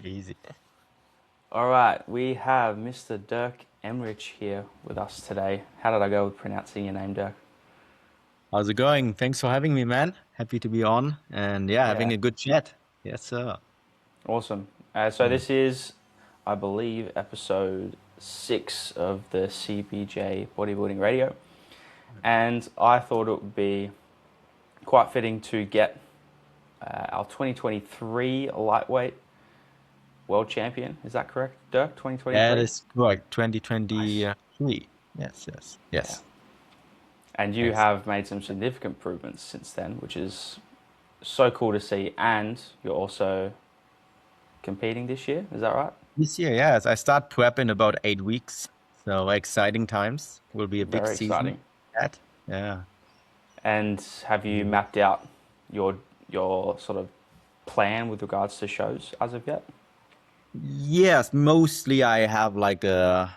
Easy. All right, we have Mr. Dirk Emmerich here with us today. How did I go with pronouncing your name, Dirk? How's it going? Thanks for having me, man. Happy to be on and having Yeah, a good chat. Yes, sir. awesome. So this is, I believe, episode 6 of the CBJ Bodybuilding Radio, and I thought it would be quite fitting to get our 2023 lightweight world champion. Is that correct, Dirk? That 2023. is correct. Nice. 2023. Yes, yes, Yeah. yes, And you yes. have made some significant improvements since then, which is so cool to see. And you're also competing this year, is that right? This year, yes, I start prep in about 8 weeks. So exciting times. Will be a big Very season. exciting. That, yeah. And have you mapped out your sort of plan with regards to shows as of yet? Yes, mostly I have like a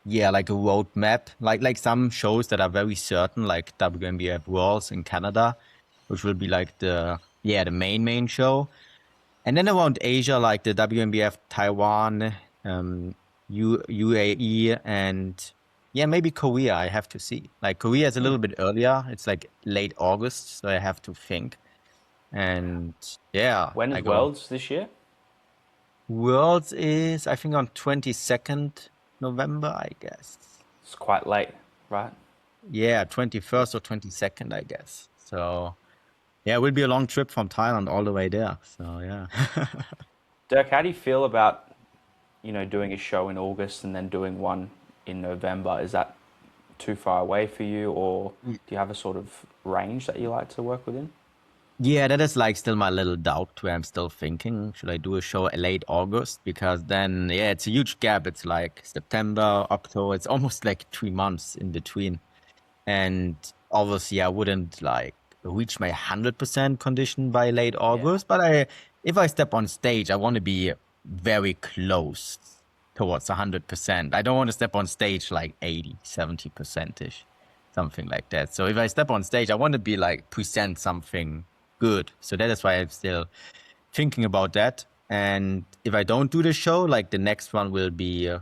roadmap, like some shows that are very certain, like WNBF Worlds in Canada, which will be like the main show. And then around Asia, like the WNBF Taiwan, UAE, and maybe Korea. I have to see. Like Korea is a little bit earlier. It's like late August, so I have to think. And When is I go. Worlds this year? Worlds is I think on 22nd November, I guess. It's quite late, right? Yeah, 21st or 22nd, I guess. So it will be a long trip from Thailand all the way there. So yeah. Dirk, how do you feel about, doing a show in August and then doing one in November? Is that too far away for you, or do you have a sort of range that you like to work within? Yeah, that is like still my little doubt where I'm still thinking, should I do a show late August? Because then, it's a huge gap. It's like September, October. It's almost like 3 months in between. And obviously, I wouldn't like reach my 100% condition by late Yeah, August. But if I step on stage, I want to be very close towards 100%. I don't want to step on stage like 80, 70% ish, something like that. So if I step on stage, I want to be like present something good. So that is why I'm still thinking about that. And if I don't do the show, like the next one will be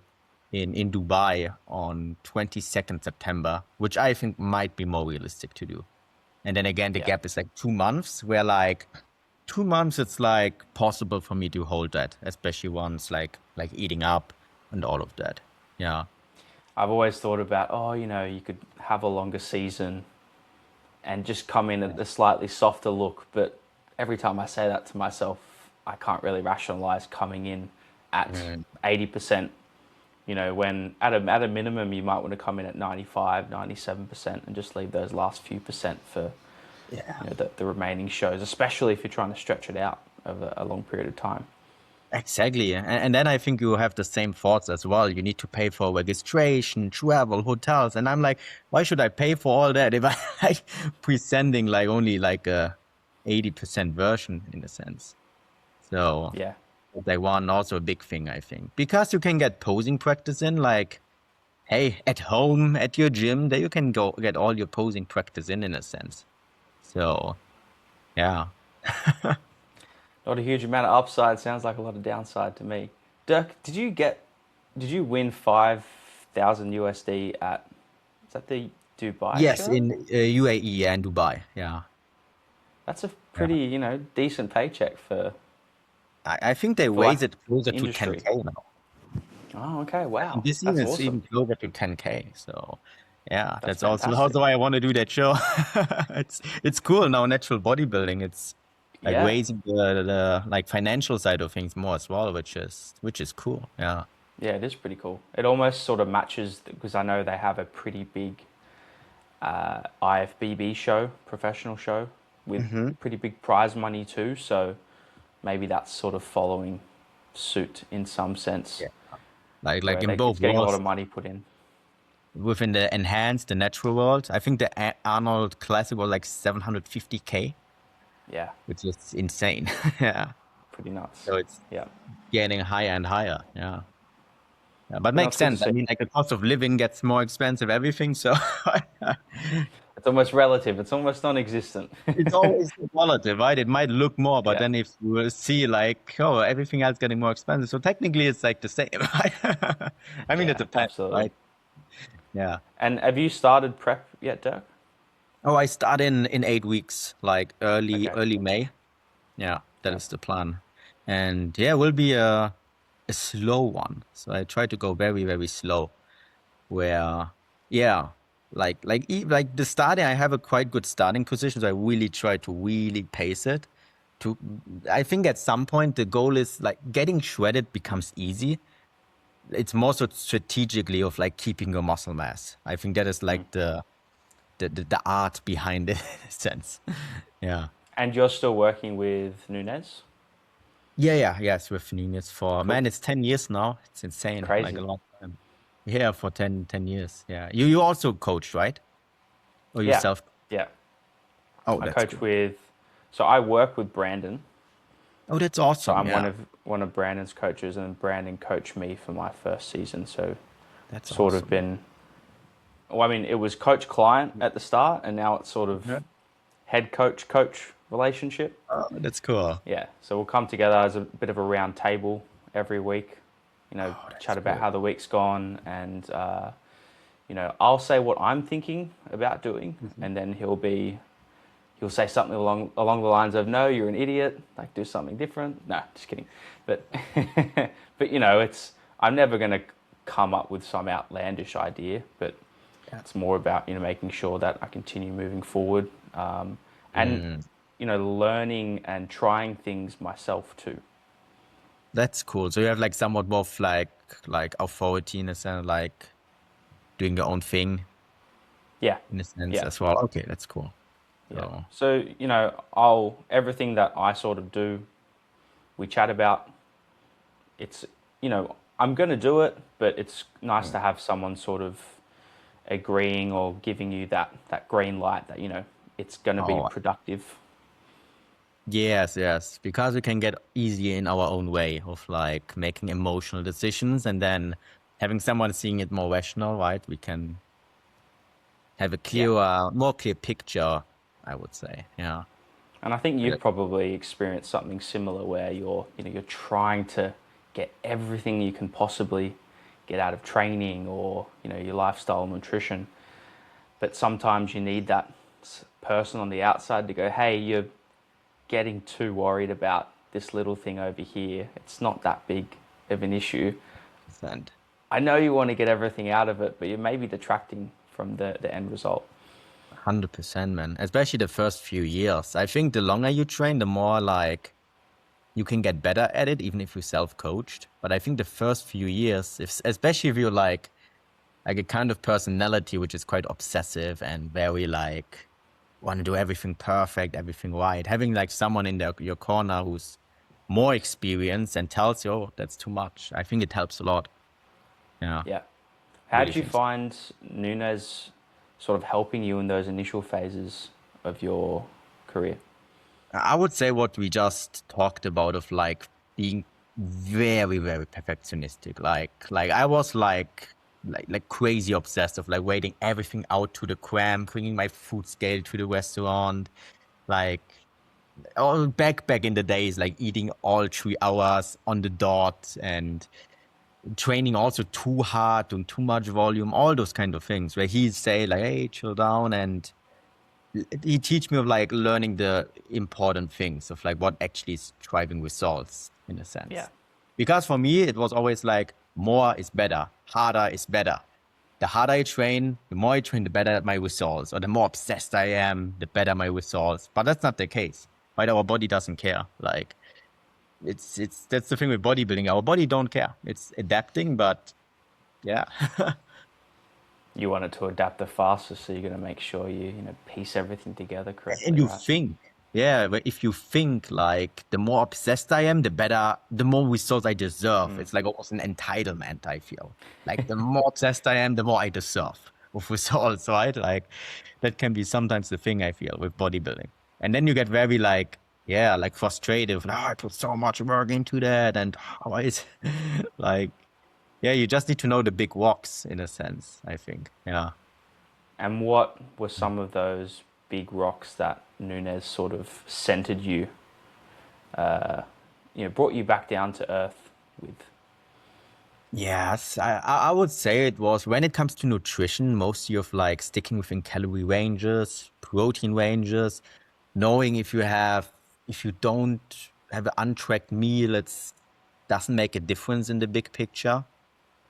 in Dubai on 22nd September, which I think might be more realistic to do. And then again, the yeah, gap is like 2 months, where like 2 months it's like possible for me to hold that, especially once like eating up and all of that. Yeah. I've always thought about, you could have a longer season and just come in at a slightly softer look. But every time I say that to myself, I can't really rationalize coming in at Mm. 80%, when at a minimum, you might want to come in at 95, 97% and just leave those last few percent for, Yeah. the remaining shows, especially if you're trying to stretch it out over a long period of time. Exactly. And then I think you have the same thoughts as well. You need to pay for registration, travel, hotels. And I'm like, why should I pay for all that if I like presenting like only like a 80% version in a sense? So Yeah. they want also a big thing, I think. Because you can get posing practice in, like, hey, at home, at your gym, there you can go get all your posing practice in a sense. So yeah. Not a huge amount of upside. Sounds like a lot of downside to me. Dirk, did you win 5,000 USD at, is that the Dubai Yes, show? in UAE and Dubai. Yeah. That's a Yeah. pretty, decent paycheck I think they for like raised it closer to industry. 10K now. Oh, okay, I think wow. this year That's it's even awesome. closer to 10K. So yeah, That's that's also fantastic. why I want to do that show. It's cool now, natural bodybuilding. It's like Yeah. raising the like financial side of things more as well, which is cool. Yeah. Yeah, it is pretty cool. It almost sort of matches because I know they have a pretty big IFBB show, professional show, with Hmm. pretty big prize money too. So maybe that's sort of following suit in some sense, Yeah. Like where in both it's getting a lot worlds, of money put in. within the enhanced, the natural world, I think the Arnold Classic was like 750K, Yeah, which is insane. Yeah. pretty nuts. So it's Yeah, getting higher and higher. Yeah. Yeah, but but no, makes it's good to sense. I see. mean, like the cost of living gets more expensive, everything. So It's almost relative. It's almost non-existent. It's always relative, right? It might look more, but Yeah. then if you will see like, oh, everything else getting more expensive. So technically it's like the same, right? I mean, it Yeah, depends, absolutely. right? Yeah. And have you started prep yet, Dirk? Oh, I start in 8 weeks, like Okay. early May. Yeah, that is Nice. the plan. And yeah, it will be a slow one. So I try to go very, very slow. Where yeah, like the starting, I have a quite good starting position. So I really try to really pace it. To I think at some point the goal is like getting shredded becomes easy. It's more so strategically of like keeping your muscle mass. I think that is Mm. like the art behind it in a sense. Yeah. And you're still working with Nunez? Yes, with Readiness for Cool. man, it's 10 years now. It's insane, like a Crazy. long time. Yeah, for 10 years. Yeah. You also coached, right? Or you Yeah. self? Yeah. Oh, I that's coach cool. with, so I work with Brandon. Oh, that's So awesome. I'm Yeah. one of Brandon's coaches, and Brandon coached me for my first season. So That's sort of awesome. been, well, I mean, it was coach client at the start, and now it's sort of Yeah. head coach relationship. Oh, that's cool. Yeah. So we'll come together as a bit of a round table every week, Oh, that's chat about cool. how the week's gone, and I'll say what I'm thinking about doing, Mhm. and then he'll say something along the lines of, "No, you're an idiot. Like, do something different." No, just kidding. But but it's I'm never gonna come up with some outlandish idea, but Yeah. it's more about making sure that I continue moving forward, and Mm, learning and trying things myself too. that's cool. So you have like somewhat more of like authority in a sense, like doing your own thing Yeah, in a sense yeah, as well. Okay, that's cool. yeah. So So I'll everything that I sort of do, we chat about. It's I'm gonna do it, but it's nice mm. to have someone sort of agreeing or giving you that green light that it's going to be Oh, productive. yes, because we can get easy in our own way of like making emotional decisions and then having someone seeing it more rational, right? We can have a Yeah, more clear picture, I would say. Yeah. and I think Like, you've probably experienced something similar where you're trying to get everything you can possibly get out of training or your lifestyle nutrition, but sometimes you need that person on the outside to go, hey, you're getting too worried about this little thing over here. It's not that big of an issue. and I know you want to get everything out of it, but you may be detracting from the end result. 100%, man. Especially the first few years. I think the longer you train, the more like you can get better at it, even if you're self-coached. But I think the first few years, if especially if you're like a kind of personality which is quite obsessive and very like want to do everything perfect, everything right. Having like someone in your corner who's more experienced and tells you, oh, that's too much. I think it helps a lot. Yeah, Yeah. How really did you think so. find Nunez sort of helping you in those initial phases of your career? I would say what we just talked about of like being very, very perfectionistic. Like I was like crazy obsessed of like waiting everything out to the gram, bringing my food scale to the restaurant, like all back in the days, like eating all 3 hours on the dot and training also too hard, doing too much volume, all those kind of things. Where he'd say like, "Hey, chill down," and he teach me of like learning the important things of like what actually is driving results in a Yeah. sense. Because for me, it was always like more is better, harder is better. The harder I train, the more I train, the better my results, or the more obsessed I am, the better my results. But that's not the case. Right? Our body doesn't care. Like it's that's the thing with bodybuilding. Our body don't care. It's adapting, but yeah. You wanted to adapt the fastest, so you're going to make sure you piece everything together And correctly, you right? think, yeah, but if you think like the more obsessed I am, the better, the more results I deserve. Mm. It's like almost an entitlement, I feel. Like the more obsessed I am, the more I deserve of results, right? Like that can be sometimes the thing I feel with bodybuilding. And then you get very like, yeah, like frustrated. Like, oh, I put so much work into that. And how is like, yeah, you just need to know the big walks in a sense, I think. Yeah. And what were some of those big rocks that Nunez sort of centered you, brought you back down to earth with? Yes, I would say it was when it comes to nutrition, mostly of like sticking within calorie ranges, protein ranges, knowing if you don't have an untracked meal, it's doesn't make a difference in the big picture.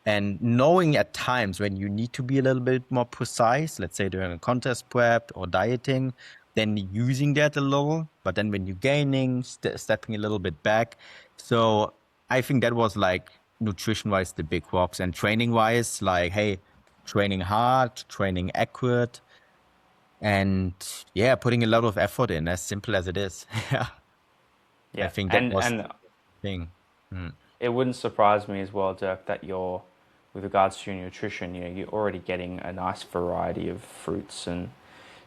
And knowing at times when you need to be a little bit more precise, let's say during a contest prep or dieting, then using that a little, but then when you're gaining, stepping a little bit back. So I think that was like nutrition wise, the big rocks, and training wise, like, hey, training hard, training accurate, and yeah, putting a lot of effort in, as simple as it is. Yeah. I Yeah, think that and was and the thing. Mm. it wouldn't surprise me as well, Dirk, that with regards to your nutrition, you're already getting a nice variety of fruits, and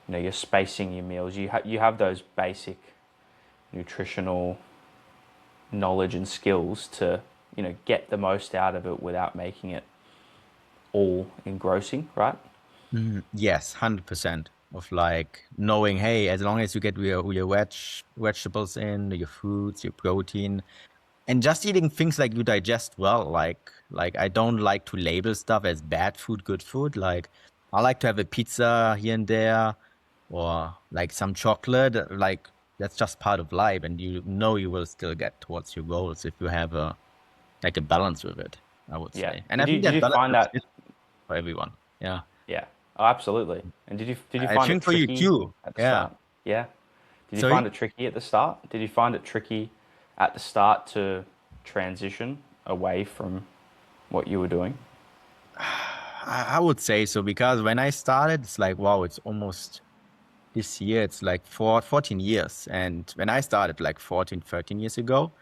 you're spacing your meals. You have those basic nutritional knowledge and skills to get the most out of it without making it all engrossing, right? Yes, 100% of like knowing, hey, as long as you get your vegetables in, your fruits, your protein, and just eating things like you digest well. Like I don't like to label stuff as bad food, good food. Like I like to have a pizza here and there, or like some chocolate. Like that's just part of life, and you know you will still get towards your goals if you have a balance with it. I would Yeah. say, and I Did you think did that you balance find is that? different for everyone. Yeah, Yeah. Oh, absolutely. And did you I find it think for you tricky too. at the Yeah. start? Yeah. Did you find Sorry? it tricky at the start? Did you find it tricky at the start to transition away from what you were doing? I would say so because when I started, it's like, wow, it's almost this year, it's like 14 years. And when I started like 14, 13 years ago,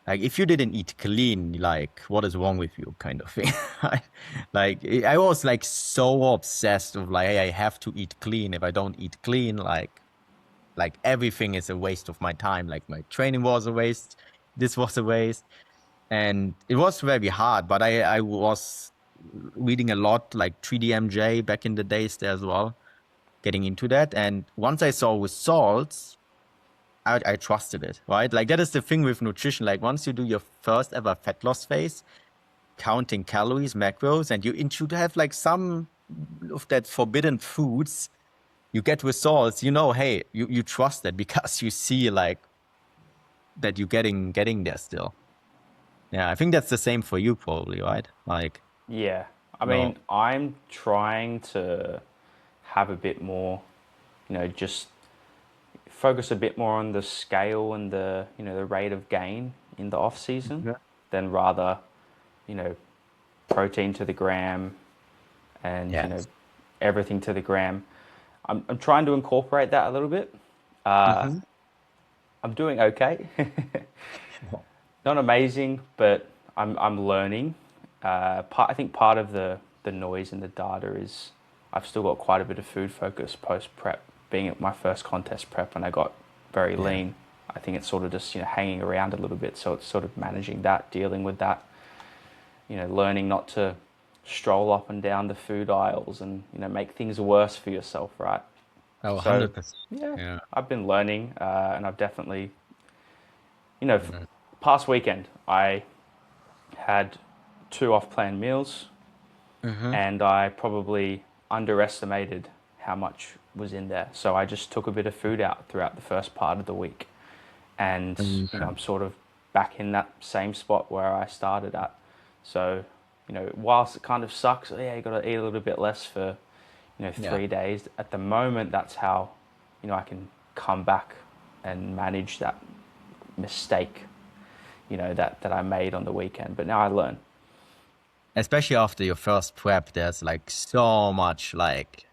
like if you didn't eat clean, like what is wrong with you kind of thing. Like I was like so obsessed with like, hey, I have to eat clean. If I don't eat clean, like everything is a waste of my time. Like my training was a waste. This was a waste. And it was very hard, but I was reading a lot like 3DMJ back in the days there as well, getting into that. And once I saw results, I trusted it, right? Like that is the thing with nutrition. Like once you do your first ever fat loss phase, counting calories, macros, and you have like some of that forbidden foods, you get results, hey, you trust that because you see like that you're getting there still. Yeah, I think that's the same for you probably, right? Like, Yeah. I no. mean, I'm trying to have a bit more, just focus a bit more on the scale and the rate of gain in the off season Yeah. than rather, you know, protein to the gram and, Yes. everything to the gram. I'm trying to incorporate that a little bit. Uh, Mm-hmm. I'm doing okay. Not amazing, but I'm learning. I think part of the noise in the data is I've still got quite a bit of food focus post prep. Being at my first contest prep and I got very Yeah. lean, I think it's sort of just hanging around a little bit. So it's sort of managing that, dealing with that. Learning not to stroll up and down the food aisles and make things worse for yourself, right? Oh, So 100%. yeah, Yeah. I've been learning, and I've definitely, you know, Mhm. past weekend I had two off-plan meals, Mhm. and I probably underestimated how much was in there. So I just took a bit of food out throughout the first part of the week, and Okay. I'm sort of back in that same spot where I started at. So, whilst it kind of sucks, yeah, you got to eat a little bit less for Yeah. 3 days. At the moment, that's how I can come back and manage that mistake that I made on the weekend. But now I learn. Especially after your first prep, there's like so much like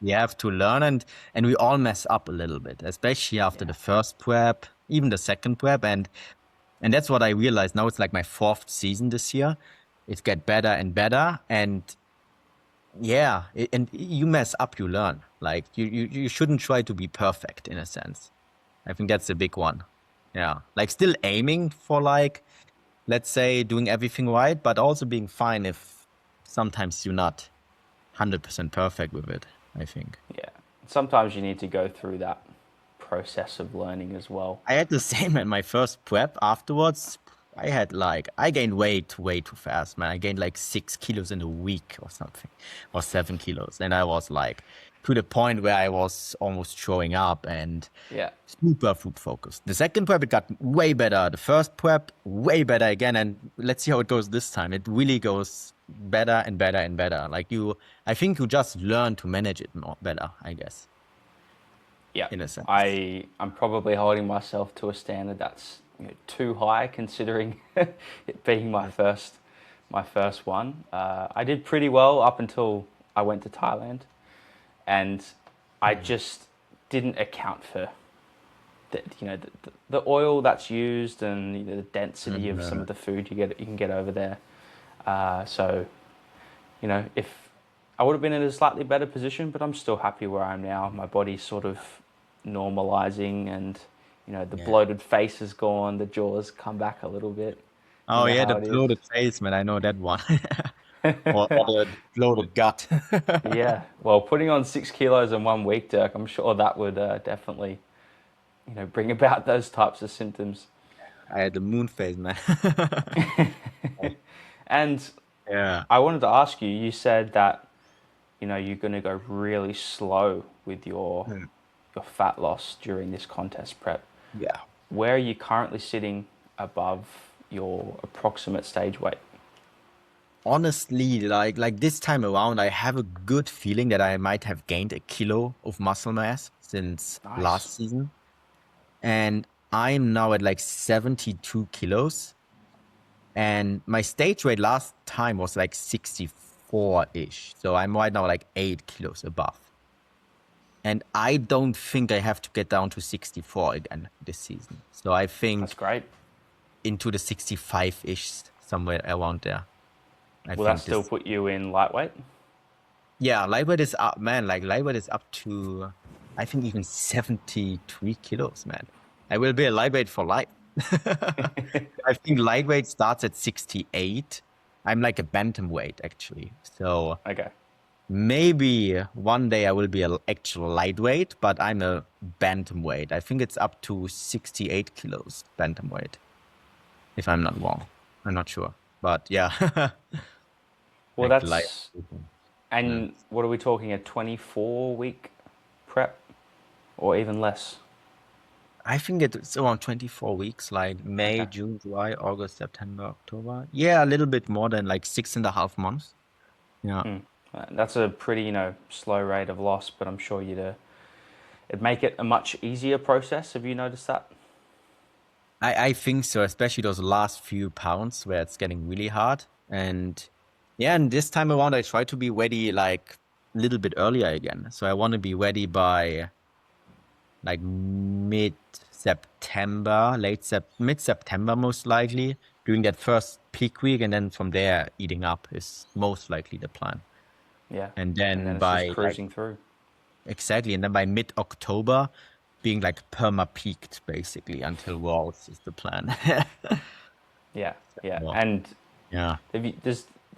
you have to learn, and we all mess up a little bit, especially after Yeah. the first prep, even the second prep, and that's what I realized. Now it's like my fourth season this year. It get better and better, and yeah, and you mess up, you learn. Like you shouldn't try to be perfect in a sense. I think that's a big one. Yeah, like still aiming for like, let's say, doing everything right, but also being fine if sometimes you're not 100% perfect with it. I think. Yeah. Sometimes you need to go through that process of learning as well. I had the same at my first prep. Afterwards, I gained weight way too fast, man. I gained like 6 kilos in a week or something, or 7 kilos. And I was like to the point where I was almost throwing up and Yeah. super food focused. The second prep, it got way better. The first prep, way better again. And let's see how it goes this time. It really goes better and better and better. I think you just learn to manage it more better, I guess, Yeah. in a sense. I'm probably holding myself to a standard that's too high considering it being my first one. I did pretty well up until I went to Thailand, and I just didn't account for the oil that's used and the density of some Mhm. of the food you can get over there. So if I would have been in a slightly better position, but I'm still happy where I am now. My body's sort of normalizing, and the Yeah. bloated face is gone, the jaws come back a little bit. You Oh know yeah, how the it is. bloated face, man. I know that one. Or the bloated gut. Yeah. Well, putting on 6 kilos in 1 week, Dirk, I'm sure that would definitely bring about those types of symptoms. I had the moon face, man. And Yeah. I wanted to ask you. You said that you're going to go really slow with Hmm. your fat loss during this contest prep. Yeah. Where are you currently sitting above your approximate stage weight? Honestly, like this time around, I have a good feeling that I might have gained a kilo of muscle mass since Nice. last season. And I'm now at like 72 kilos. And my stage weight last time was like 64-ish. So I'm right now like 8 kilos above. And I don't think I have to get down to 64 again this season. So I That's think great. into the 65-ish, somewhere around there. I Will that think still this, put you in lightweight? yeah, lightweight is up, man. Like lightweight is up to, I think even 73 kilos, man. I will be a lightweight for life. I think lightweight starts at 68. I'm like a bantamweight actually. So Okay. maybe one day I will be an actual lightweight, but I'm a bantamweight. I think it's up to 68 kilos bantamweight, if I'm not wrong. I'm not sure, but yeah, Well, like light. that's Yeah. and what are we talking, a 24-week prep or even less? I think it's around 24 weeks, like May, Okay. June, July, August, September, October. Yeah, a little bit more than like 6.5 months. Yeah. That's a pretty slow rate of loss, but I'm sure it'd make it a much easier process. Have you noticed that? I think so, especially those last few pounds where it's getting really hard. And yeah, and this time around, I try to be ready like a little bit earlier again. So I want to be ready by like mid-September, mid-September most likely, during that first peak week. And then from there, eating up is most likely the plan. Yeah. And And then then it's just by like, cruising through. exactly. And then by mid-October, being like perma-peaked basically until Worlds is the plan. Yeah. Yeah. Well, And yeah.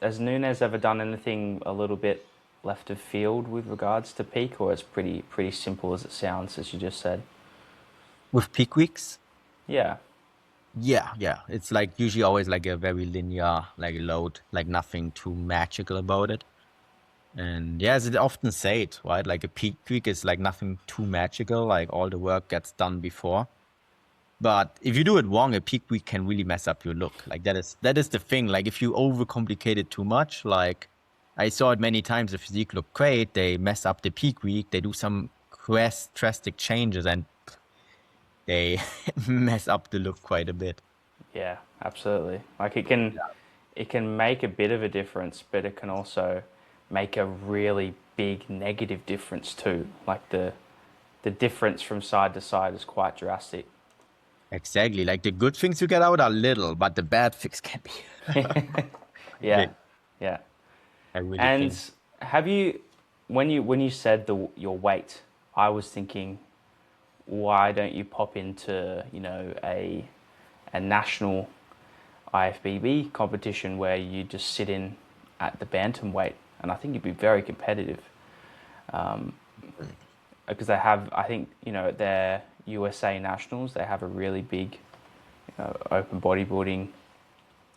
has Nunes ever done anything a little bit left of field with regards to peak, or it's pretty simple as it sounds, as you just said? With peak weeks, Yeah. yeah. It's like usually always like a very linear like load, like nothing too magical about it. And yeah, as it often say it, right? Like a peak week is like nothing too magical, like all the work gets done before. But if you do it wrong, a peak week can really mess up your look. Like that is the thing. Like if you overcomplicate it too much, like I saw it many times, the physique look great, they mess up the peak week, they do some drastic changes and they mess up the look quite a bit. Yeah. Absolutely. Like it can make a bit of a difference, but it can also make a really big negative difference too. Like the difference from side to side is quite drastic. Exactly. Like the good things you get out are little, but the bad things can be Yeah. big. Yeah. I really And think. have you when you said your weight, I was thinking, why don't you pop into a national IFBB competition where you just sit in at the bantamweight, and I think you'd be very competitive. because they have, I think, their USA nationals, they have a really big open bodybuilding.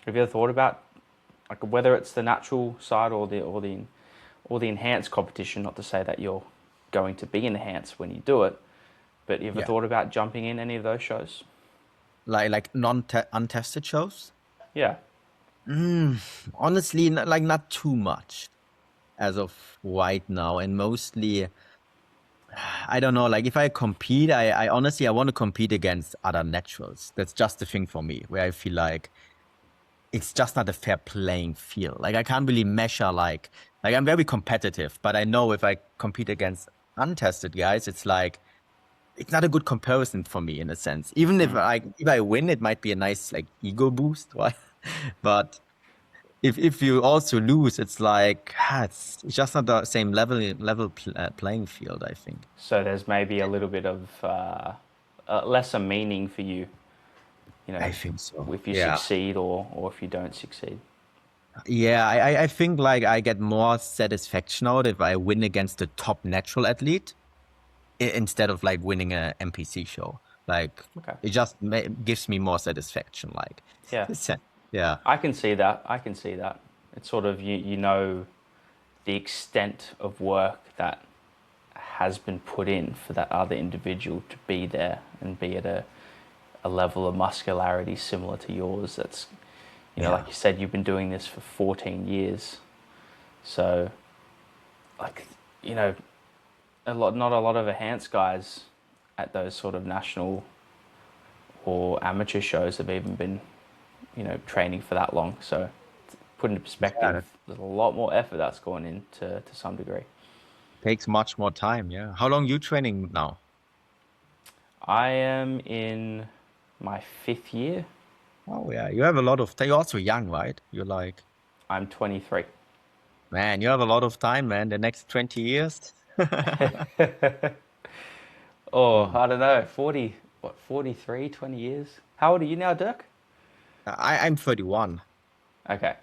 Have you ever thought about like whether it's the natural side or the enhanced competition? Not to say that you're going to be enhanced when you do it, but you ever Yeah. thought about jumping in any of those shows? Like untested shows? Yeah. Honestly, like not too much as of right now, and mostly I don't know. Like if I compete, I honestly I want to compete against other naturals. That's just the thing for me, where I feel like it's just not a fair playing field. Like I can't really measure like I'm very competitive, but I know if I compete against untested guys, it's like it's not a good comparison for me in a sense. Even if I win, it might be a nice like ego boost, right? But if you also lose, it's like it's just not the same playing field, I think. So there's maybe a little bit of lesser meaning for you, I think so. if you Yeah. succeed or if you don't succeed. Yeah, I think like I get more satisfaction out if I win against the top natural athlete instead of like winning a NPC show. Like Okay. it just gives me more satisfaction. Like, Yeah. yeah, I can see that. I can see that. It's sort of you know the extent of work that has been put in for that other individual to be there and be at a level of muscularity similar to yours. That's yeah, like you said, you've been doing this for 14 years. So like not a lot of enhanced guys at those sort of national or amateur shows have even been training for that long. So put into yeah. perspective, That there's a lot more effort that's gone into to some degree. takes much more time. Yeah. How long you training now? I am in my 5th year. Oh yeah, you have a lot of time. You're also young, right? You're like, I'm 23. man, you have a lot of time, man. The next 20 years. Oh, Hmm. I don't know, 40, 43, 20 years. How old are you now, Dirk? I'm 31. Okay,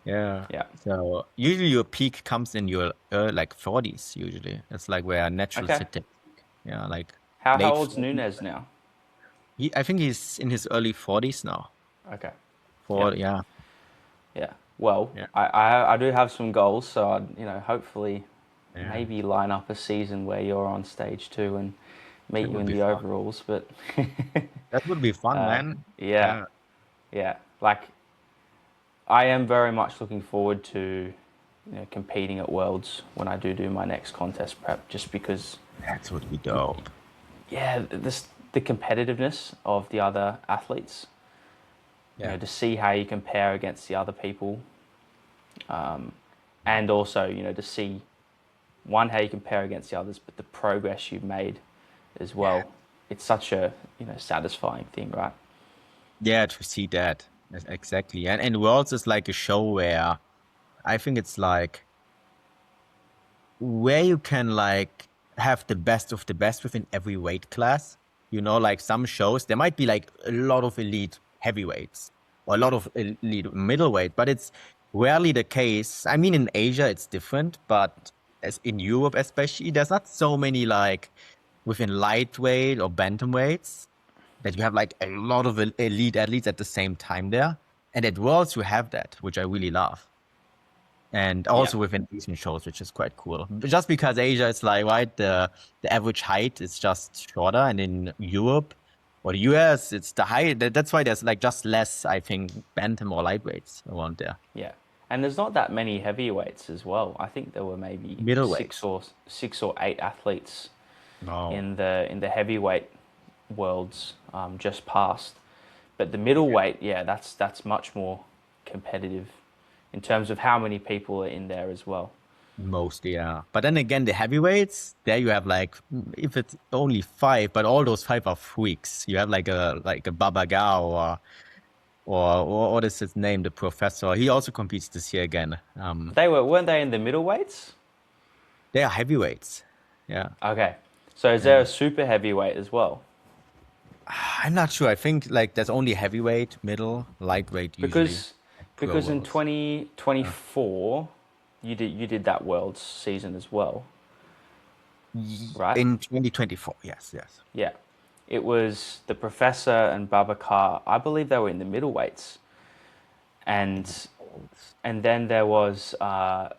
Yeah. yeah. So usually your peak comes in your like 40s. Usually, it's like where natural Okay. sit peak. Yeah, like How late old's 40s. Nunez now? I think he's in his early 40s now. Okay. Yeah. Yeah, Yeah. Well, yeah, I do have some goals, so I'd, hopefully yeah. maybe line up a season where you're on stage 2 and meet That you would in be the fun. overalls. But That would be fun, man. yeah, Yeah, yeah. Like I am very much looking forward to competing at Worlds when I do my next contest prep, just because that would be dope. yeah, the competitiveness of the other athletes, Yeah, to see how you compare against the other people, and also to see one how you compare against the others, but the progress you've made as yeah, well. It's such a satisfying thing, right? yeah. To see that. Exactly. And Worlds is like a show where I think it's like where you can like have the best of the best within every weight class. You know, like some shows, there might be like a lot of elite heavyweights or a lot of elite middleweight, but it's rarely the case. I mean, in Asia, it's different, but as in Europe, especially, there's not so many like within lightweight or bantamweights that you have like a lot of elite athletes at the same time there. And at Worlds, you have that, which I really love and Yeah, also within Asian shows, which is quite cool. Just because Asia is like right, the average height is just shorter, and in Europe or the US, it's the height. That's why there's like just less, I think, bantam or lightweights around there. yeah. And there's not that many heavyweights as well. I think there were maybe Middleweights. 6 or 8 athletes No. in the heavyweight worlds just past. But the Yeah. middleweight, yeah, that's much more competitive in terms of how many people are in there as well. Mostly, yeah. But then again, the heavyweights, there you have like if it's only five, but all those five are freaks. You have like a Baba Gao or what is his name, the professor. He also competes this year again. Weren't they in the middleweights? They are heavyweights. Yeah. Okay. So is there Yeah. a super heavyweight as well? I'm not sure. I think like there's only heavyweight, middle, lightweight usually. Because Pro because in roles. Yeah. 2024 you did that world's season as well. right? In 2024, yes, yes. Yeah. It was the professor and Babacar. I believe they were in the middleweights, and then there was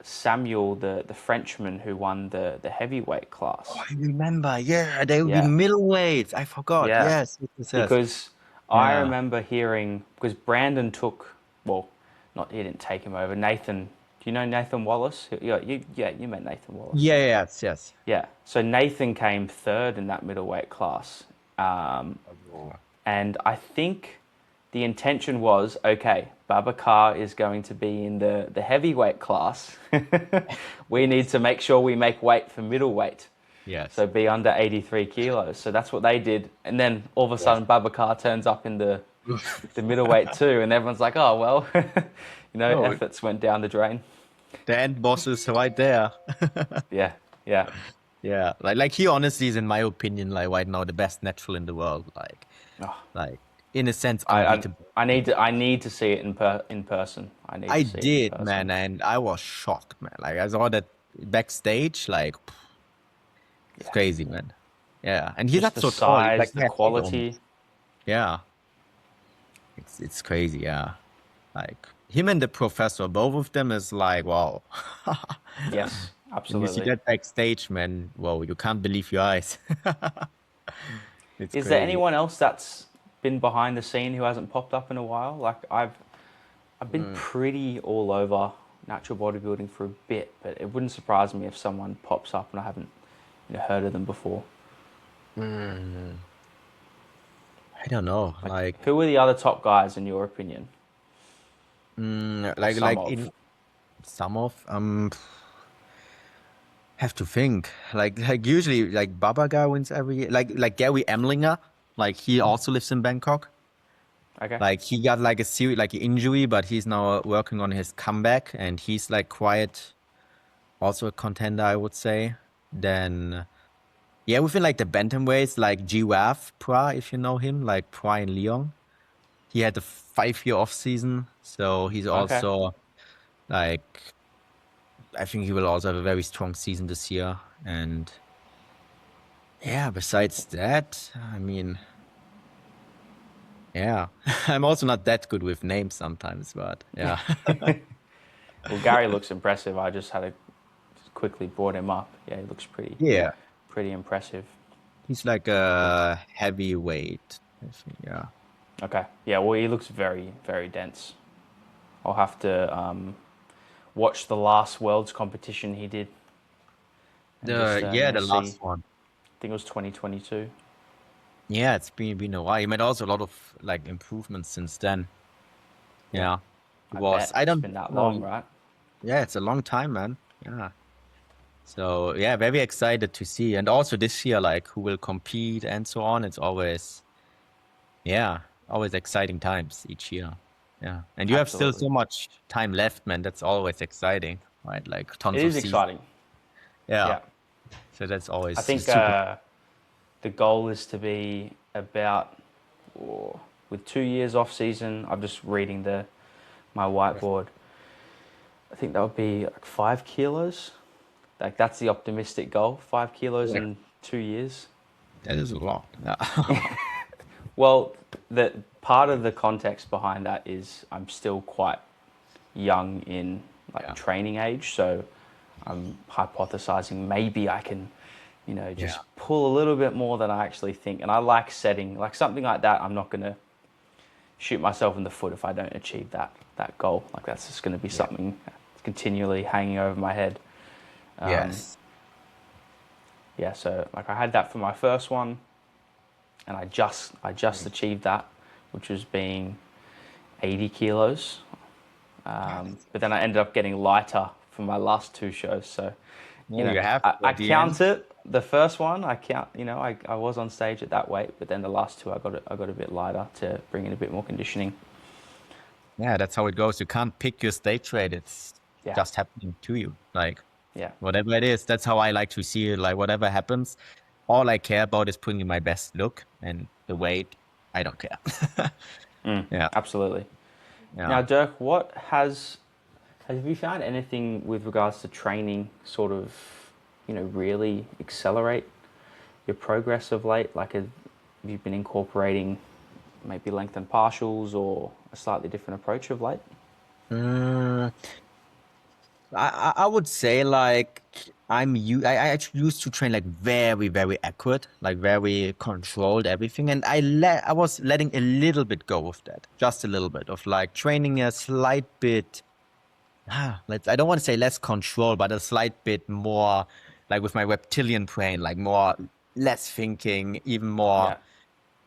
Samuel, the Frenchman, who won the heavyweight Oh, class. I remember. Yeah, they would be Yeah, middleweights. I forgot. yeah. Yes, yes, yes, yes. Because I Yeah. remember hearing because Brandon took well, not he didn't take him over. Nathan, do you know Nathan Wallace? You met Nathan Wallace. Yeah, yes, yes. Yeah. So Nathan came third in that middleweight class. Um, Oh, and I think the intention was okay, Babacar is going to be in the heavyweight class. We need to make sure we make weight for middleweight. yes. So be under 83 kilos. So that's what they did. And then all of a Yes. sudden, Babacar turns up in the middleweight too. And everyone's like, oh, well, Oh, efforts went down the drain. the end boss is right there. Yeah, yeah. Yeah, like he honestly is, in my opinion, like right now the best natural in the world. Oh, Like in a sense, I, I, unbeatable. I need to see it in person. I need I to see it in did, man, person. and I was shocked, man. Like I saw that backstage, like it's Yeah. crazy, man. Yeah, and he's Just not the so tall. He's like size, the half height quality. almost. Yeah, it's crazy. Yeah, like him and the professor, both of them is like wow. Yes, When you see absolutely. that backstage, man, whoa, you can't believe your eyes. It's Is there crazy. anyone else that's been behind the scene who hasn't popped up in a while? Like I've been Mm. pretty all over natural bodybuilding for a bit, but it wouldn't surprise me if someone pops up and I haven't heard of them before. Mm. I don't know. Like, who are the other top guys in your opinion, or some Like of? in some of have to think. Like usually like Babaga wins every year. Like Gary Emlinger, like he also lives in Bangkok. Okay, Like he got like a serious like injury, but he's now working on his comeback, and he's like quite also a contender, I would say. Then yeah, within like the bantamweights, like Giraffe Pra, if you know him, like Pra in Lyon. He had a 5 year off season, so he's okay. also like I think he will also have a very strong season this year. And yeah, besides that, I mean, yeah, I'm also not that good with names sometimes, but yeah, Well, Gary looks impressive. I just had to just quickly brought him up. Yeah, he looks yeah, pretty impressive. he's like a heavyweight. I think, yeah. Okay, yeah. Well, he looks very very dense. I'll have to watch the last Worlds competition he did and just The see. last one. I think it was 2022. Yeah, it's been a while. He made also a lot of like improvements since then. Yeah, Yeah, it I was. bet I it's don't been that long, know. right? Yeah, it's a long time, man. Yeah. So yeah, very excited to see. And also this year, like who will compete and so on. It's always, yeah, always exciting times each year. Yeah. And you have still Absolutely, so much time left, man. That's always exciting, right? Like it tons of is season. exciting. Yeah. Yeah, So that's always I think super. the goal is to be about with 2 years off season. I'm just reading the my whiteboard. I think that would be like 5 kilos. Like that's the optimistic goal. 5 kilos Yeah. in 2 years. That is a lot. Yeah. Well, the part of the context behind that is I'm still quite young in like Yeah. training age, so I'm hypothesizing maybe I can, Yeah. just pull a little bit more than I actually think. And I like setting like something like that. I'm not gonna shoot myself in the foot if I don't achieve that goal. Like that's just gonna be Yeah. something that's continually hanging over my head. Um, Yes. yeah, so like I had that for my first one, and I just achieved that, which was being 80 kilos. Yeah, that's But then I ended up getting lighter for my last two shows. So, yeah, you have to I at the end. count it. The first one, I count. I was on stage at that weight, but then the last two, I got a bit lighter to bring in a bit more conditioning. Yeah, that's how it goes. You can't pick your stage rate. It's Yeah, just happening to you. Like yeah, whatever it is, that's how I like to see it. Like whatever happens, all I care about is putting in my best look, and the weight, I don't care. Yeah, absolutely. yeah. Now, Dirk, have you found anything with regards to training, sort of, really accelerate your progress of late? Like, have you been incorporating maybe lengthened partials or a slightly different approach of late? Mm, I would say like I actually used to train like very very accurate, like very controlled everything, and I was letting a little bit go of that, just a little bit of like training a slight bit. Let's I don't want to say less control, but a slight bit more like with my reptilian brain, like more less thinking, even more Yeah,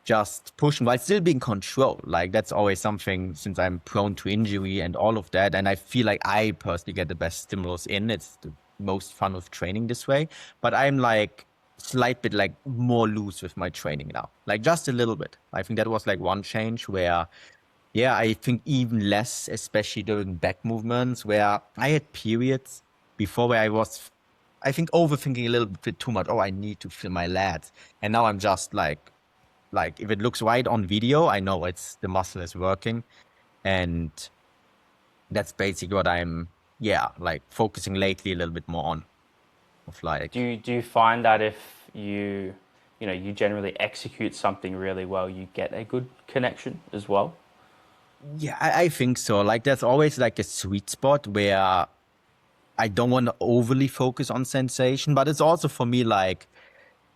just pushing while still being controlled. Like that's always something since I'm prone to injury and all of that. And I feel like I personally get the best stimulus in. It's the most fun of training this way. But I'm like slight bit like more loose with my training now. Like just a little bit. I think that was like one change where yeah, I think even less, especially during back movements where I had periods before where I was I think overthinking a little bit too much. Oh, I need to feel my lats. And now I'm just like if it looks right on video, I know it's the muscle is working, and that's basically what I'm like focusing lately a little bit more on. Of do like you find that if you generally execute something really well, you get a good connection as well? I think so. Like there's always like a sweet spot where I don't want to overly focus on sensation, but it's also for me like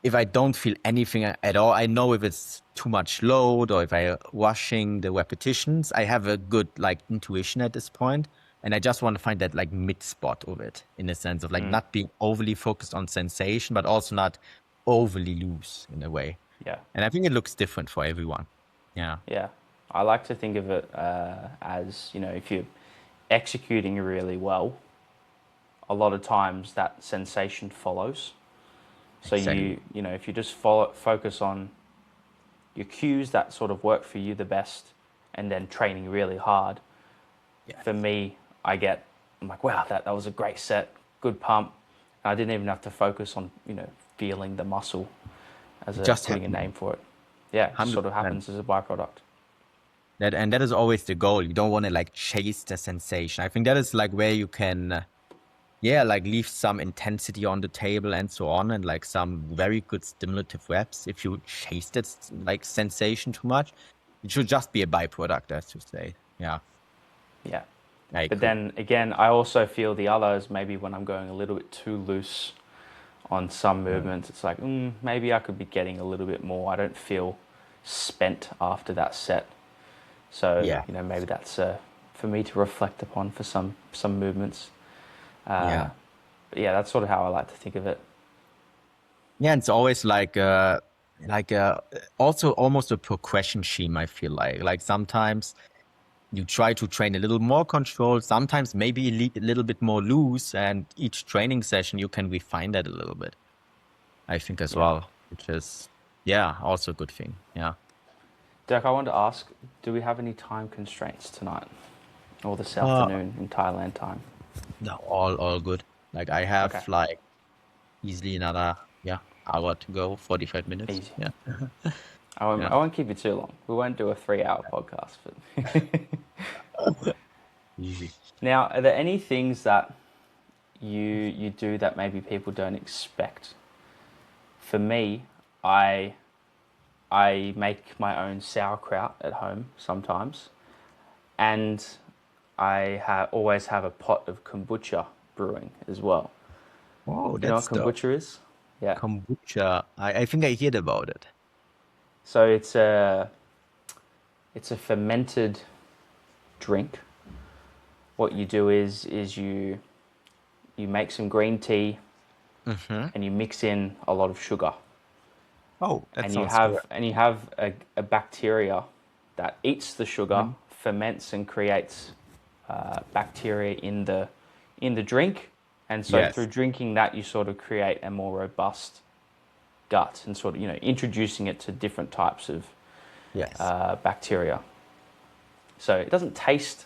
if I don't feel anything at all, I know if it's too much load or if I rushing the repetitions, I have a good like intuition at this point, and I just want to find that like mid spot of it in a sense of like Mm, not being overly focused on sensation, but also not overly loose in a way. yeah, And I think it looks different for everyone. Yeah, yeah. I like to think of it as, if you're executing really well, a lot of times that sensation follows. So exactly. if you just focus on your cues that sort of work for you the best, and then training really hard. Yeah, For me, I'm like, wow, that was a great set, good pump. And I didn't even have to focus on, feeling the muscle as it a just putting a happened. name for it. Yeah, it just Hundred sort of percent. happens as a byproduct. That is always the goal. You don't want to like chase the sensation. I think that is like where you can like leave some intensity on the table and so on, and like some very good stimulative reps. If you chase that like sensation too much, it should just be a byproduct, as you say. Yeah, Yeah. I But agree. then again, I also feel the others maybe when I'm going a little bit too loose on some Mm. movements, it's like, maybe I could be getting a little bit more. I don't feel spent after that set. So, Yeah, maybe that's for me to reflect upon for some movements. yeah, But yeah, that's sort of how I like to think of it. yeah. It's always like also almost a progression scheme. I feel like sometimes you try to train a little more control, sometimes maybe a little bit more loose, and each training session you can refine that a little bit. I think as Yeah. well, which is also a good thing. Yeah. Dirk, I wanted to ask, do we have any time constraints tonight or this Uh, afternoon in Thailand time? no, all good. Like I have Okay, like easily another hour to go, 45 minutes. easy. Yeah. I Yeah. won't keep you too long. We won't do a 3-hour podcast. But Easy. now, are there any things that you do that maybe people don't expect? For me, I I make my own sauerkraut at home sometimes, and always have a pot of kombucha brewing as well. Oh, You know what that's the kombucha is? Yeah. kombucha. I think I heard about it. So it's a fermented drink. What you do is you make some green tea Mm-hmm. and you mix in a lot of sugar, Oh, that and you sounds good. have a bacteria that eats the sugar, Mhm. ferments and creates bacteria in the drink, and so through Yes. drinking that you sort of create a more robust gut and sort of introducing it to different types of Yes. bacteria. So it doesn't taste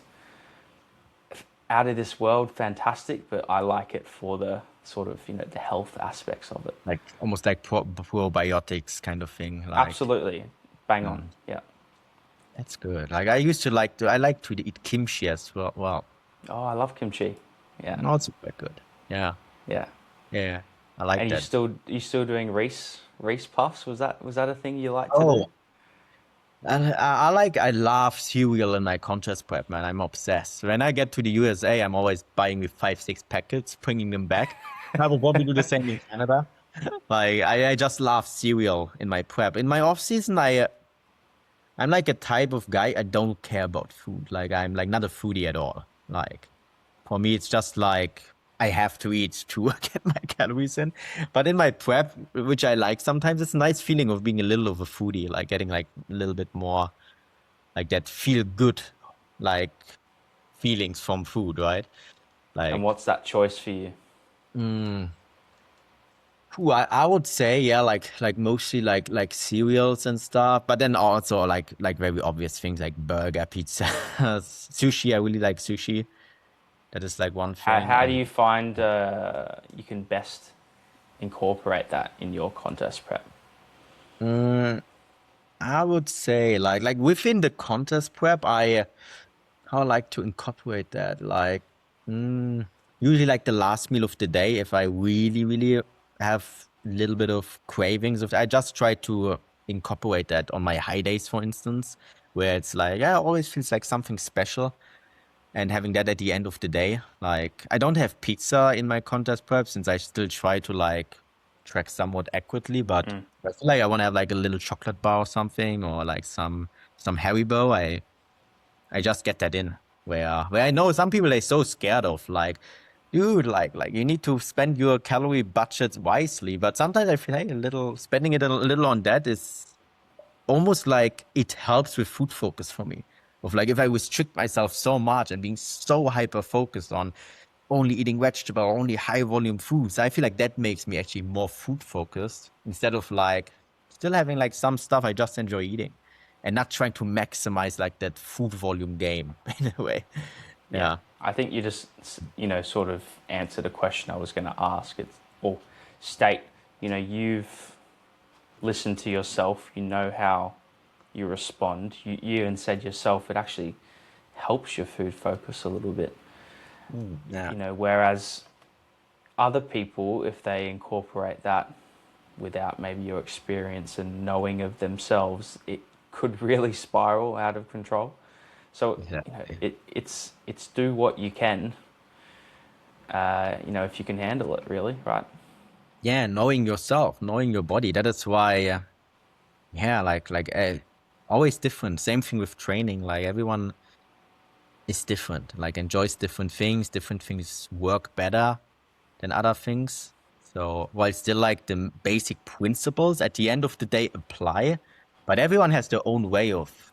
out of this world fantastic, but I like it for the sort of the health aspects of it. Like almost like probiotics kind of thing. Like, Absolutely, bang on. mm, Yeah. that's good. Like I used to I like to eat kimchi as well. Well, Oh, I love kimchi. Yeah. also quite good. Yeah. Yeah. Yeah. I like And that. you still doing Reese puffs? Was that a thing you like to do? Oh, and I love cereal in my contest prep, man. I'm obsessed. When I get to the USA, I'm always buying me 5, 6 packets, bringing them back. I will probably do the same in Canada. Like I just love cereal in my prep. In my off season, I'm like a type of guy. I don't care about food. Like I'm like not a foodie at all. Like for me, it's just like I have to eat to get my calories in. But in my prep, which I like sometimes, it's a nice feeling of being a little of a foodie, like getting like a little bit more like that feel good, like feelings from food, right? And Like, what's that choice for you? mm, I would say, yeah, like mostly like cereals and stuff, but then also like very obvious things like burger, pizza, sushi. I really like sushi. That is like one thing. How do you find you can best incorporate that in your contest prep? Mm, I would say like within the contest prep, I like to incorporate that. Like usually like the last meal of the day, if I really have a little bit of cravings of, I just try to incorporate that on my high days, for instance, where it's like yeah, it always feels like something special. And having that at the end of the day, like I don't have pizza in my contest prep since I still try to like track somewhat accurately, but Mm. I feel like I want to have like a little chocolate bar or something, or like some Haribo. I just get that in where I know some people are so scared of like, dude, like you need to spend your calorie budgets wisely. But sometimes I feel like a little spending it a little on that is almost like it helps with food focus for me. Of like if I restrict myself so much and being so hyper focused on only eating vegetable, only high volume foods, I feel like that makes me actually more food focused instead of like still having like some stuff I just enjoy eating and not trying to maximize like that food volume game in a way. Yeah, Yeah. I think you just sort of answered a question I was going to ask. It's or state you've listened to yourself. You know how you respond. You even said yourself it actually helps your food focus a little bit. Yeah. Whereas other people, if they incorporate that without maybe your experience and knowing of themselves, it could really spiral out of control. So Exactly. it's do what you can. If you can handle it, really, right? Yeah, knowing yourself, knowing your body. That is why yeah, always different. Same thing with training. Like everyone is different, like enjoys different things work better than other things. So while still like the basic principles at the end of the day apply, but everyone has their own way of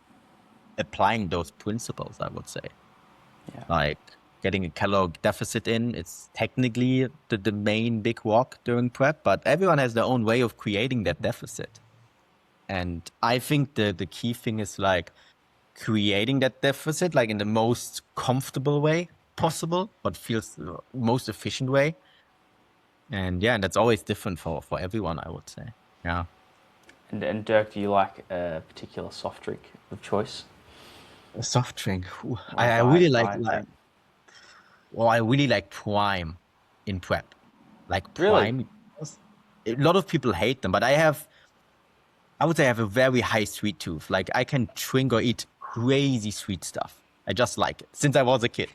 applying those principles, I would say. Yeah. Like getting a calorie deficit in, it's technically the main big walk during prep, but everyone has their own way of creating that deficit. And I think the key thing is like creating that deficit like in the most comfortable way possible, but feels most efficient way. And yeah, and that's always different for everyone, I would say. Yeah. And Dirk, do you like a particular soft drink of choice A soft drink. Ooh, or a I really diet like drink? well, I really like Prime in prep. Like Really? Prime. A lot of people hate them, but I would say I have a very high sweet tooth. Like I can drink or eat crazy sweet stuff. I just like it since I was a kid.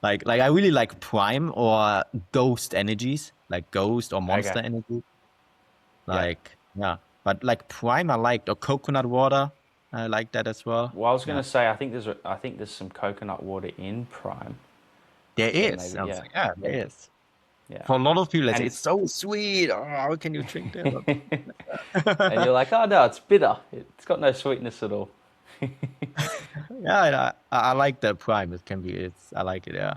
Like I really like Prime or Ghost energies, like Ghost or Okay. Monster Energy. Yeah. Like yeah, but like Prime I liked or coconut water. I like that as well. Well, I was Yeah, gonna say I think there's some coconut water in Prime, there so is. maybe I was yeah, like, yeah, there is. yeah, For a lot of people, they say and it's so sweet. Oh, how can you drink that? and you're like, oh no, it's bitter. It's got no sweetness at all. Yeah, I like that Prime. It can be. It's I like it. Yeah.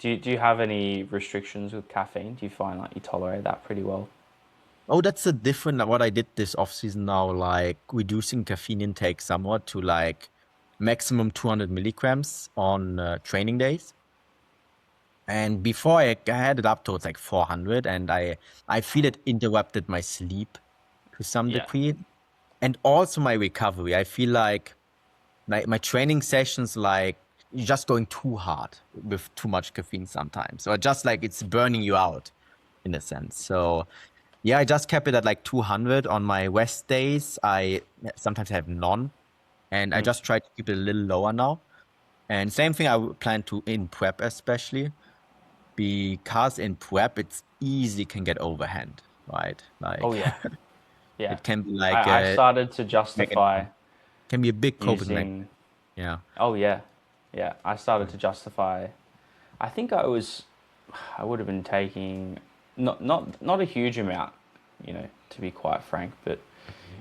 Do you have any restrictions with caffeine? Do you find like you tolerate that pretty well? Oh, that's a different what I did this off season now, like reducing caffeine intake somewhat to like maximum 200 milligrams on training days. And before I had it up towards like 400, and I feel it interrupted my sleep to some Yeah. degree, and also my recovery. I feel like my training sessions like you're just going too hard with too much caffeine sometimes, or just like it's burning you out in a sense. So yeah, I just kept it at like 200 on my West days. I sometimes have none, and I just try to keep it a little lower now. And same thing I would plan to in prep, especially because in prep it's easy can get overhand, right? Oh Like yeah, yeah. it can be like I a started to justify can be a big coping mechanism. using. Yeah. Oh yeah, yeah. I started to justify. I think I would have been taking not a huge amount, to be quite frank, but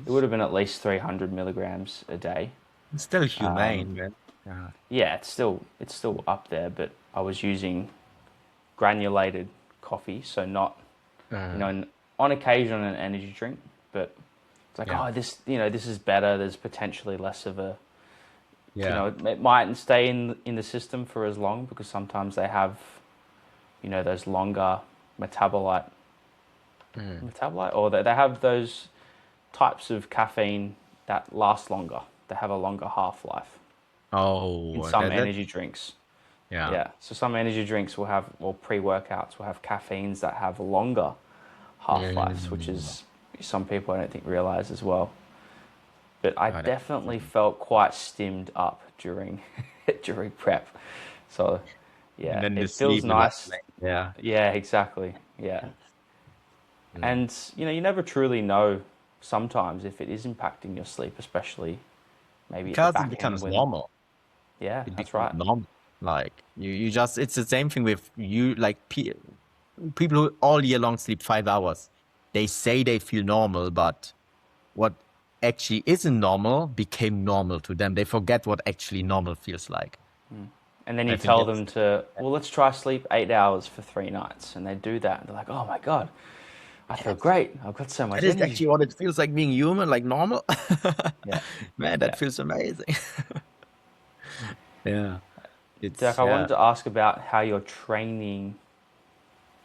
it would have been at least 300 milligrams a day. It's still Um, humane, man. Yeah. yeah, it's still up there, but I was using granulated coffee, so not Uh, on occasion an energy drink, but it's like, yeah. oh, this is better. There's potentially less of a, Yeah. it mightn't stay in the system for as long because sometimes they have, those longer metabolite, or they have those types of caffeine that last longer. They have a longer half life in Oh, some that energy drinks. yeah. Yeah, so some energy drinks will have, or pre-workouts will have caffeines that have longer half-lives, which Mm. is some people I don't think realize as well. But I God, definitely felt quite stimmed up during during prep. So and yeah, then the it feels sleep is like, nice. yeah. Yeah, exactly. Yeah. Mm. And you never truly know sometimes if it is impacting your sleep, especially maybe at the Because it back end becomes when, normal. yeah, It that's becomes right. normal. Like you just it's the same thing with you like people who all year long sleep 5 hours. They say they feel normal, but what actually isn't normal became normal to them. They forget what actually normal feels like. And then I you think tell that's them to, well, let's try sleep 8 hours for 3 nights. And they do that. And they're like, oh my God, I feel that's great. I've got so that much is energy. actually what it feels like being human, like normal. Yeah. Man, that Yeah. feels amazing. Yeah. Dirk, It's I yeah. wanted to ask about how your training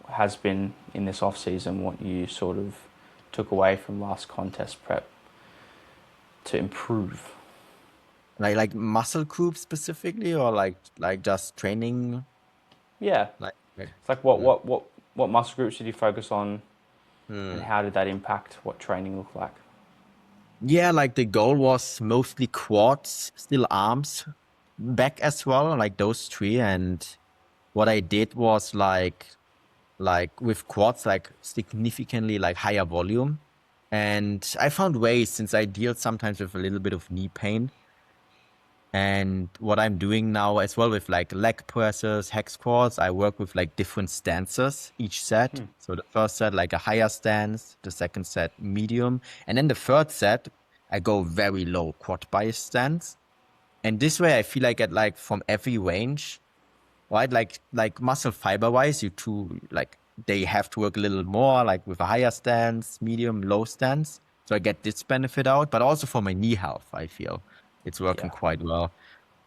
has been in this off season, what you sort of took away from last contest prep to improve. Like muscle groups specifically or like just training Yeah. like It's like what, mm. what, what, what muscle groups did you focus on and Hmm. how did that impact what training looked like? Yeah, like the goal was mostly quads, still arms, back as well, like those three. And what I did was like with quads, like significantly like higher volume. And I found ways since I deal sometimes with a little bit of knee pain. And what I'm doing now as well with like leg presses, hex squats, I work with like different stances each set. So the first set, like a higher stance, the second set, medium. And then the third set, I go very low quad bias stance. And this way I feel like at like from every range, right? Like muscle fiber wise, you two like they have to work a little more, like with a higher stance, medium, low stance. So I get this benefit out, but also for my knee health, I feel it's working Yeah. quite well.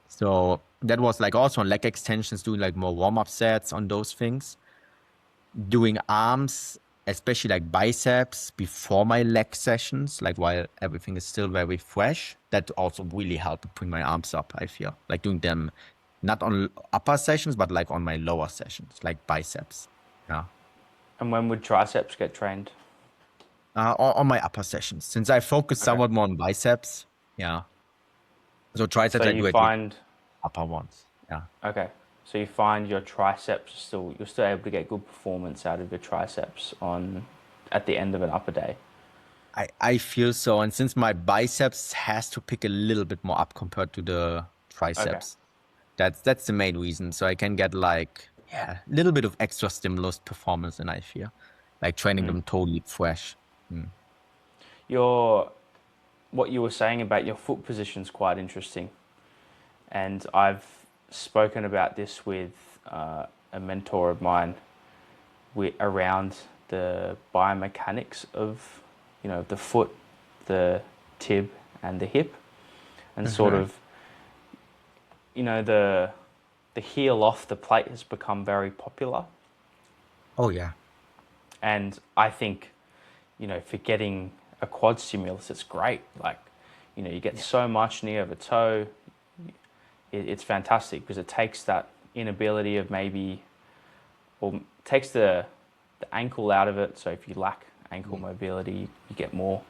So that was like also on leg extensions, doing like more warm-up sets on those things. Doing arms, especially like biceps before my leg sessions, like while everything is still very fresh. That also really helped to bring my arms up, I feel. Like doing them not on upper sessions, but like on my lower sessions, like biceps. Yeah. And when would triceps get trained? On my upper sessions. Since I focus Okay. somewhat more on biceps. Yeah. So So triceps I you do at least find, upper ones. Yeah. okay, so you find your triceps you're still able to get good performance out of your triceps at the end of an upper day. I feel so. And since my biceps has to pick a little bit more up compared to the Okay. triceps, that's the main reason. So I can get like, yeah, a little bit of extra stimulus performance and I feel like training them totally fresh. Mm. Your what you were saying about your foot position is quite interesting, and I've spoken about this with a mentor of mine around the biomechanics of the foot, the tib, and the hip, and sort Mhm. of the heel off the plate has become very popular, Oh yeah. and I think for getting a quad stimulus, it's great. Like, you get so much knee over toe. It's fantastic because it takes that inability of maybe, or takes the the ankle out of it. So if you lack ankle mobility, you get more.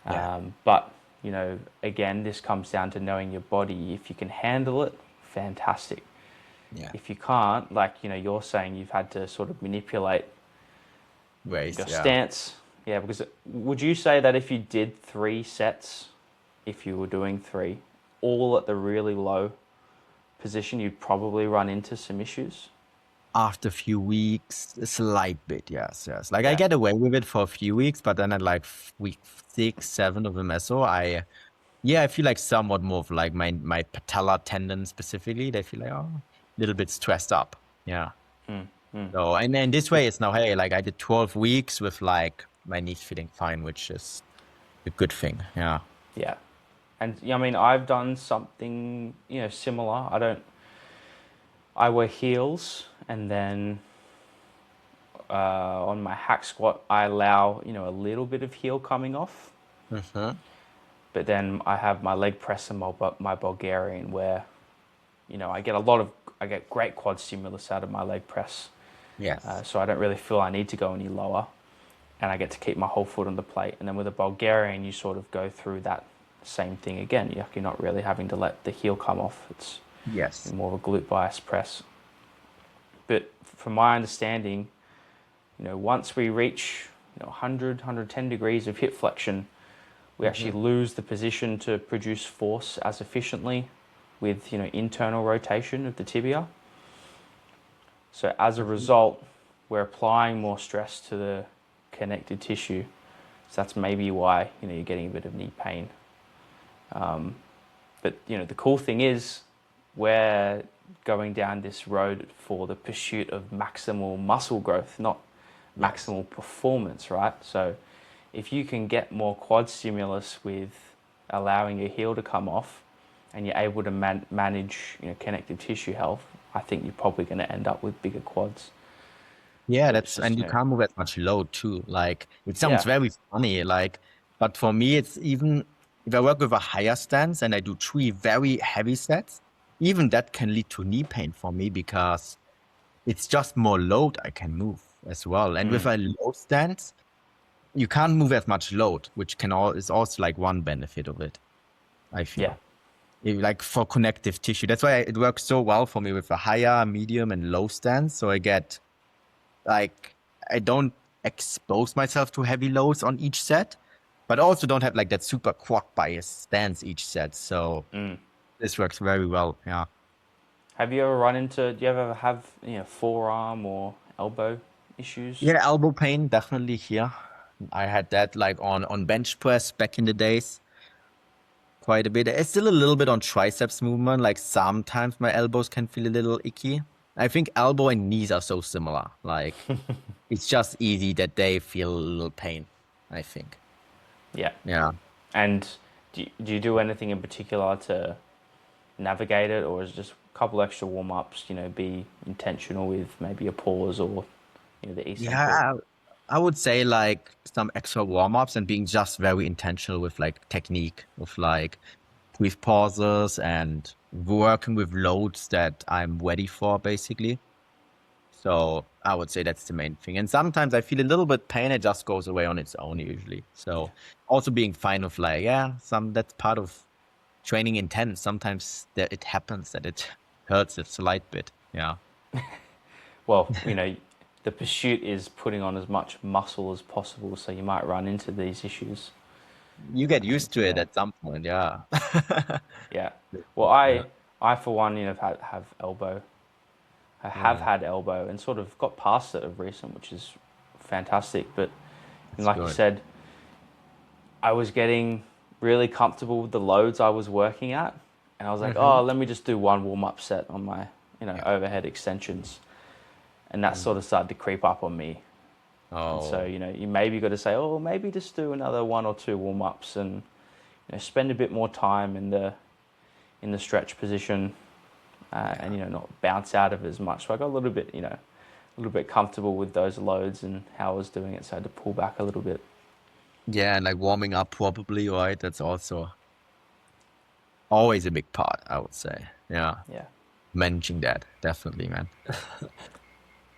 Yeah. But, you know, again, this comes down to knowing your body. If you can handle it, fantastic. Yeah. If you can't, like, you know, you're saying you've had to sort of manipulate Ways. your Yeah. stance. Yeah, because would you say that if you did 3 sets, if you were doing 3, all at the really low position, you'd probably run into some issues? After a few weeks, a slight bit, yes, yes. Like I Yeah. get away with it for a few weeks, but then at like week 6, 7 of the meso, I feel like somewhat more of like my patella tendon specifically. They feel like a little bit stressed up. Yeah. Mm, mm. So and then this way it's now, hey, like I did 12 weeks with like my knees feeling fine, which is a good thing. Yeah. Yeah. And I mean, I've done something, you know, similar. I wear heels, and then on my hack squat, I allow, you know, a little bit of heel coming off. Mm-hmm. But then I have my leg press and my Bulgarian, where, you know, I get great quad stimulus out of my leg press. Yes. So I don't really feel I need to go any lower, and I get to keep my whole foot on the plate. And then with a Bulgarian, you sort of go through that same thing again. You're not really having to let the heel come off. It's Yes. more of a glute bias press. But from my understanding, you know, once we reach, you know, 100, 110 degrees of hip flexion, we actually lose the position to produce force as efficiently with, you know, internal rotation of the tibia. So as a result, we're applying more stress to the connective tissue. So that's maybe why, you know, you're getting a bit of knee pain. But, you know, the cool thing is we're going down this road for the pursuit of maximal muscle growth, not maximal performance, right? So if you can get more quad stimulus with allowing your heel to come off, and you're able to manage, you know, connective tissue health, I think you're probably going to end up with bigger quads. Yeah, But it's that's just, and you you know, can't move as much load too. Like it sounds yeah, very funny, like, but for me, it's even if I work with a higher stance and I do 3 very heavy sets, even that can lead to knee pain for me because it's just more load I can move as well. And with mm, a low stance, you can't move as much load, which can all is also like one benefit of it, I yeah, feel. Like for connective tissue. That's why it works so well for me with a higher, medium, and low stance. So I get like I don't expose myself to heavy loads on each set, but also don't have like that super quad bias stance each set. So mm. this works very well. Yeah. Have you ever run into? Do you ever have, you know, forearm or elbow issues? Yeah, elbow pain definitely here. I had that like on bench press back in the days quite a bit. It's still a little bit on triceps movement. Like sometimes my elbows can feel a little icky. I think elbow and knees are so similar. Like it's just easy that they feel a little pain, I think. Yeah. Yeah. And do you do anything in particular to navigate it, or is it just a couple extra warm ups? You know, be intentional with maybe a pause or, you know, the eccentric. Yeah, I would say like some extra warm-ups and being just very intentional with like technique, with like brief pauses and working with loads that I'm ready for, basically. So I would say that's the main thing. And sometimes I feel a little bit pain, it just goes away on its own usually. Yeah. So also being fine with like, yeah, that's part of training intense. Sometimes that it happens that it hurts a slight bit. Yeah. Well, you know, the pursuit is putting on as much muscle as possible, so you might run into these issues. You get used to it Yeah. at some point, yeah. Yeah. Well, Yeah. I for one, you know, have elbow. I have Yeah. had elbow and sort of got past it of recent, which is fantastic. But That's like you good. said, I was getting really comfortable with the loads I was working at, and I was like, Mm-hmm. oh, let me just do one warm up set on my, you know, Yeah. overhead extensions, and that sort Mm. of started to creep up on me. And so, Oh, you know, you maybe got to say, oh, maybe just do another 1 or 2 warm ups, and, you know, spend a bit more time in the stretch position, and, yeah. you know, not bounce out of it as much. So I got a little bit, you know, a little bit comfortable with those loads and how I was doing it, so I had to pull back a little bit. Yeah, and like warming up probably, right? That's also always a big part, I would say. Yeah. Yeah. Managing that, definitely, man.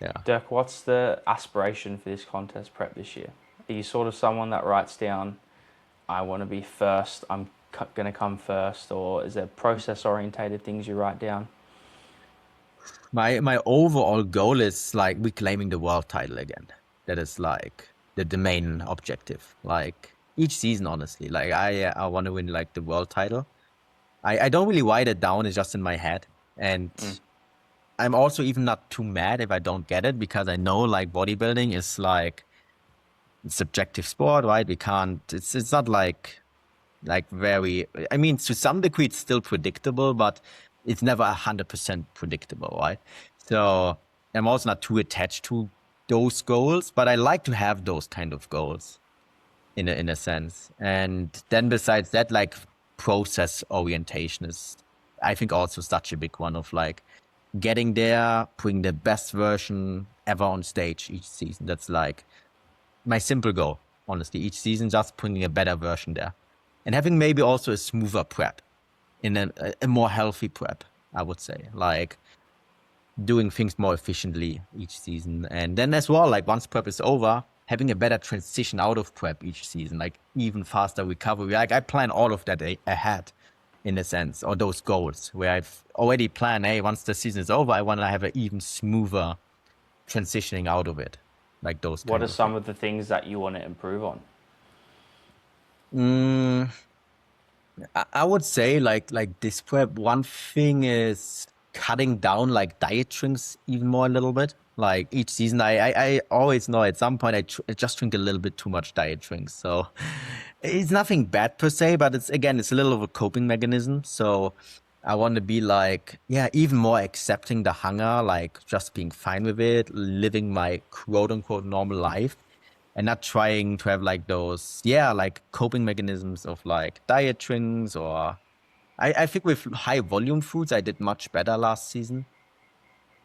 Yeah. Dirk, what's the aspiration for this contest prep this year? Are you sort of someone that writes down, I want to be first, I'm going to come first, or is there process orientated things you write down? My overall goal is like reclaiming the world title again. That is like the main objective. Like each season, honestly. Like I want to win like the world title. I don't really write it down, it's just in my head. And Mm. I'm also even not too mad if I don't get it because I know like bodybuilding is like subjective sport, right? We can't it's not like very, I mean, to some degree it's still predictable, but it's never 100% predictable, right? So I'm also not too attached to those goals, but I like to have those kind of goals in a sense. And then besides that, like process orientation is, I think, also such a big one of like getting there, putting the best version ever on stage each season. That's like my simple goal, honestly. Each season, just putting a better version there, and having maybe also a smoother prep, in a more healthy prep, I would say, like doing things more efficiently each season, and then as well, like once prep is over, having a better transition out of prep each season, like even faster recovery. Like I plan all of that ahead, in a sense, or those goals where I've already planned. Hey, once the season is over, I want to have an even smoother transitioning out of it, like those What are kind of things. some of the things that you want to improve on? Mm, I would say like this prep. One thing is cutting down like diet drinks even more a little bit. Like each season, I always know at some point I just drink a little bit too much diet drinks. So it's nothing bad per se, but it's a little of a coping mechanism. So I want to be like, yeah, even more accepting the hunger, like just being fine with it, living my quote unquote normal life and not trying to have like those, yeah, like coping mechanisms of like diet drinks or I think with high volume foods I did much better last season,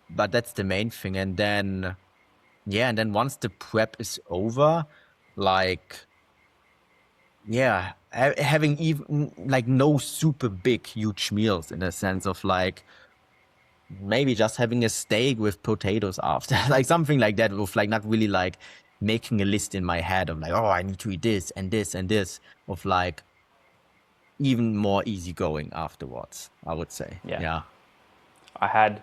but that's the main thing. And then yeah, and then once the prep is over, like yeah, having even like no super big huge meals in a sense of like maybe just having a steak with potatoes after, like something like that, with like not really like making a list in my head of like, oh, I need to eat this and this and this, of like even more easygoing afterwards, I would say. Yeah, Yeah. I had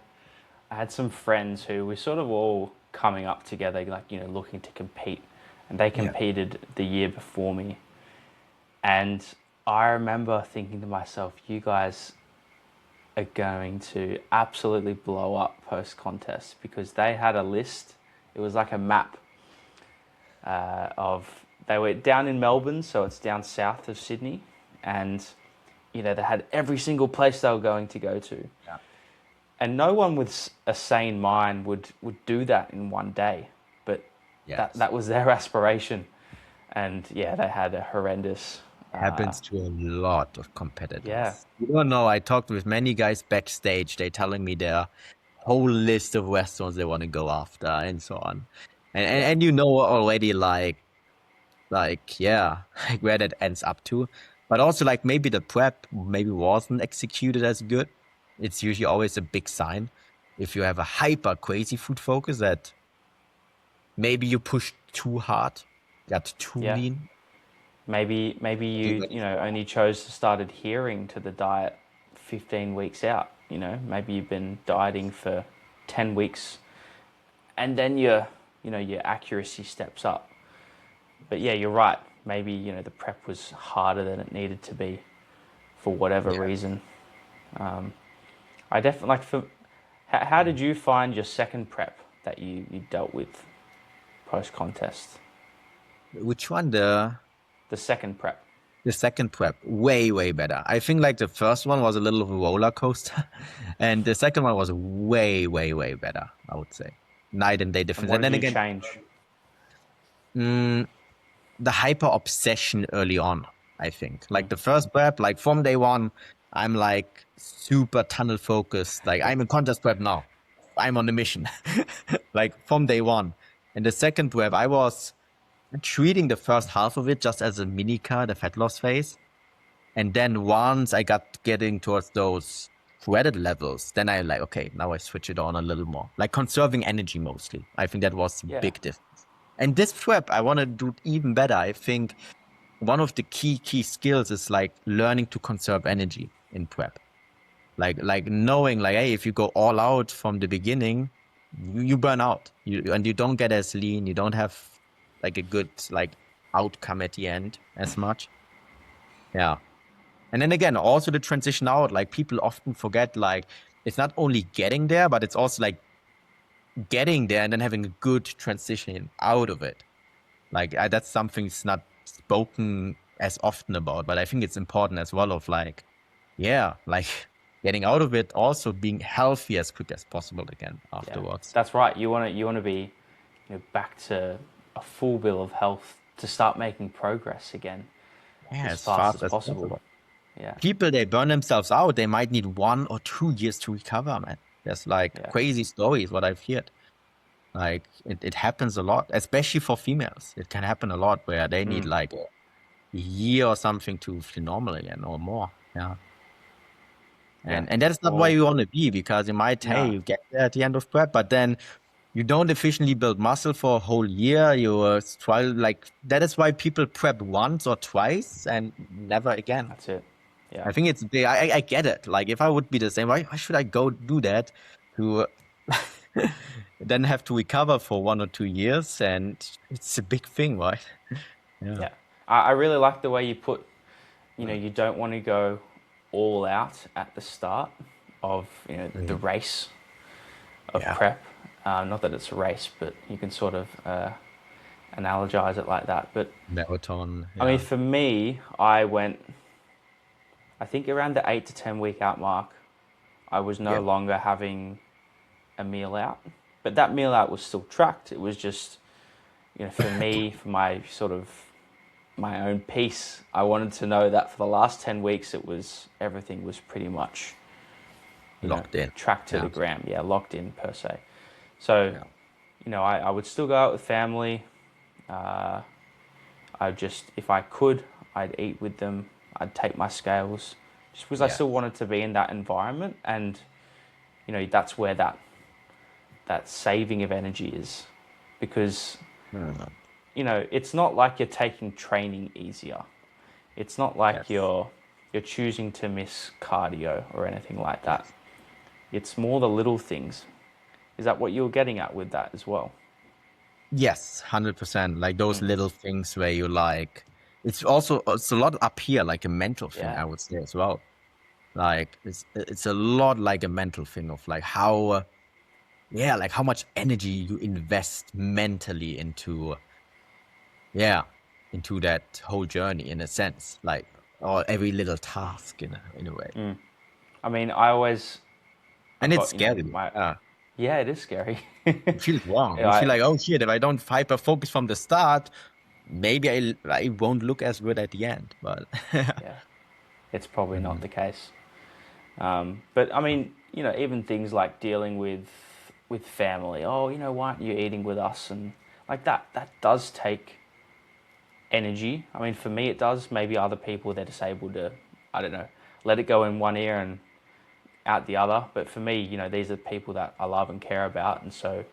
I had some friends who were sort of all coming up together, like looking to compete, and they Yeah. competed the year before me, and I remember thinking to myself, you guys are going to absolutely blow up post contest because they had a list. It was like a map of they were down in Melbourne, so it's down south of Sydney, and they had every single place they were going to go to, Yeah. and no one with a sane mind would do that in one day, but Yes. that was their aspiration, and yeah, they had a horrendous. Happens to a lot of Yeah, competitors. You don't know. I talked with many guys backstage. They telling me their whole list of restaurants they want to go after and so on. yeah, And you know already like yeah, like where that ends up to. But also like maybe the prep maybe wasn't executed as good. It's usually always a big sign if you have a hyper crazy food focus that maybe you pushed too hard, got too yeah. lean. Maybe Too you many only chose to start adhering to the diet 15 weeks out. Maybe you've been dieting for 10 weeks, and then your accuracy steps up. But yeah, you're right. Maybe the prep was harder than it needed to be for whatever Yeah. reason. I definitely like for. How did you find your second prep that you dealt with post contest? Which one? The second prep. The second prep, way better. I think like the first one was a little of a roller coaster, and the second one was way better. I would say night and day And difference. what And did then you again, change? mm, the hyper obsession early on. I think like Mm. the first prep, like from day one, I'm like super tunnel focused. Like I'm in contest prep now. I'm on the mission, like from day one. And the second prep, I was treating the first half of it just as a mini car, the fat loss phase. And then once I got getting towards those credit levels, then I like, okay, now I switch it on a little more. Like conserving energy mostly. I think that was the Yeah. big difference. And this prep, I want to do even better. I think one of the key skills is like learning to conserve energy in prep. Like knowing like, hey, if you go all out from the beginning, you burn out. And you don't get as lean, you don't have like a good like outcome at the end as much. Yeah. And then again, also the transition out, like people often forget like it's not only getting there, but it's also like getting there and then having a good transition out of it. Like that's something that's not spoken as often about, but I think it's important as well of like, yeah, like getting out of it, also being healthy as quick as possible again Yeah, afterwards. that's right. You want to be, back to a full bill of health to start making progress again Yeah, as as fast fast as as possible. possible. Yeah, People, they burn themselves out. They might need 1 or 2 years to recover, man. There's like yeah, crazy stories what I've heard. Like it happens a lot, especially for females. It can happen a lot where they need mm, like a year or something to feel normal again or more. Yeah. yeah. And that's not where Well, you want to be because you might, hey, no, you get there at the end of prep, but then you don't efficiently build muscle for a whole year. You try like that is why people prep once or twice and never again. that's it. Yeah, I think it's big. I get it. Like if I would be the same, why should I go do that to then have to recover for 1 or 2 years? And it's a big thing, right? Yeah. yeah. I really like the way you put. You don't want to go all out at the start of the Mm. race of Yeah. prep. Not that it's a race, but you can sort of analogize it like that. But Marathon. I mean, Yeah. for me, I went, I think around the 8 to 10 week out mark, I was no Yeah. longer having a meal out. But that meal out was still tracked. It was just, for me, for my sort of my own peace, I wanted to know that for the last 10 weeks, everything was pretty much, Locked in. tracked to the Yeah. gram. Yeah, locked in per se. So, Yeah. I would still go out with family. I just, if I could, I'd eat with them. I'd take my scales, just because I Yeah. still wanted to be in that environment, and that's where that saving of energy is, because Mm. it's not like you're taking training easier. It's not like Yes. you're choosing to miss cardio or anything like that. Yes. It's more the little things. Is that what you're getting at with that as well? Yes, 100%. Like those Mm. little things where you like, it's a lot up here, like a mental thing, Yeah. I would say as well. Like it's a lot like a mental thing of like how yeah, like how much energy you invest mentally into yeah, into that whole journey in a sense. Like or every little task in a way. I mean, I've And it's got, scary. my, Yeah. yeah, it is scary. You feel wrong. Yeah, You feel like, oh shit, if I don't hyper focus from the start, maybe I won't look as good at the end. But yeah, it's probably not Mhm. the case. But I mean, even things like dealing with family. Oh, why aren't you eating with us? And like that does take energy. I mean, for me, it does. Maybe other people, they're just able to, I don't know, let it go in one ear and out the other. But for me, these are people that I love and care about, and so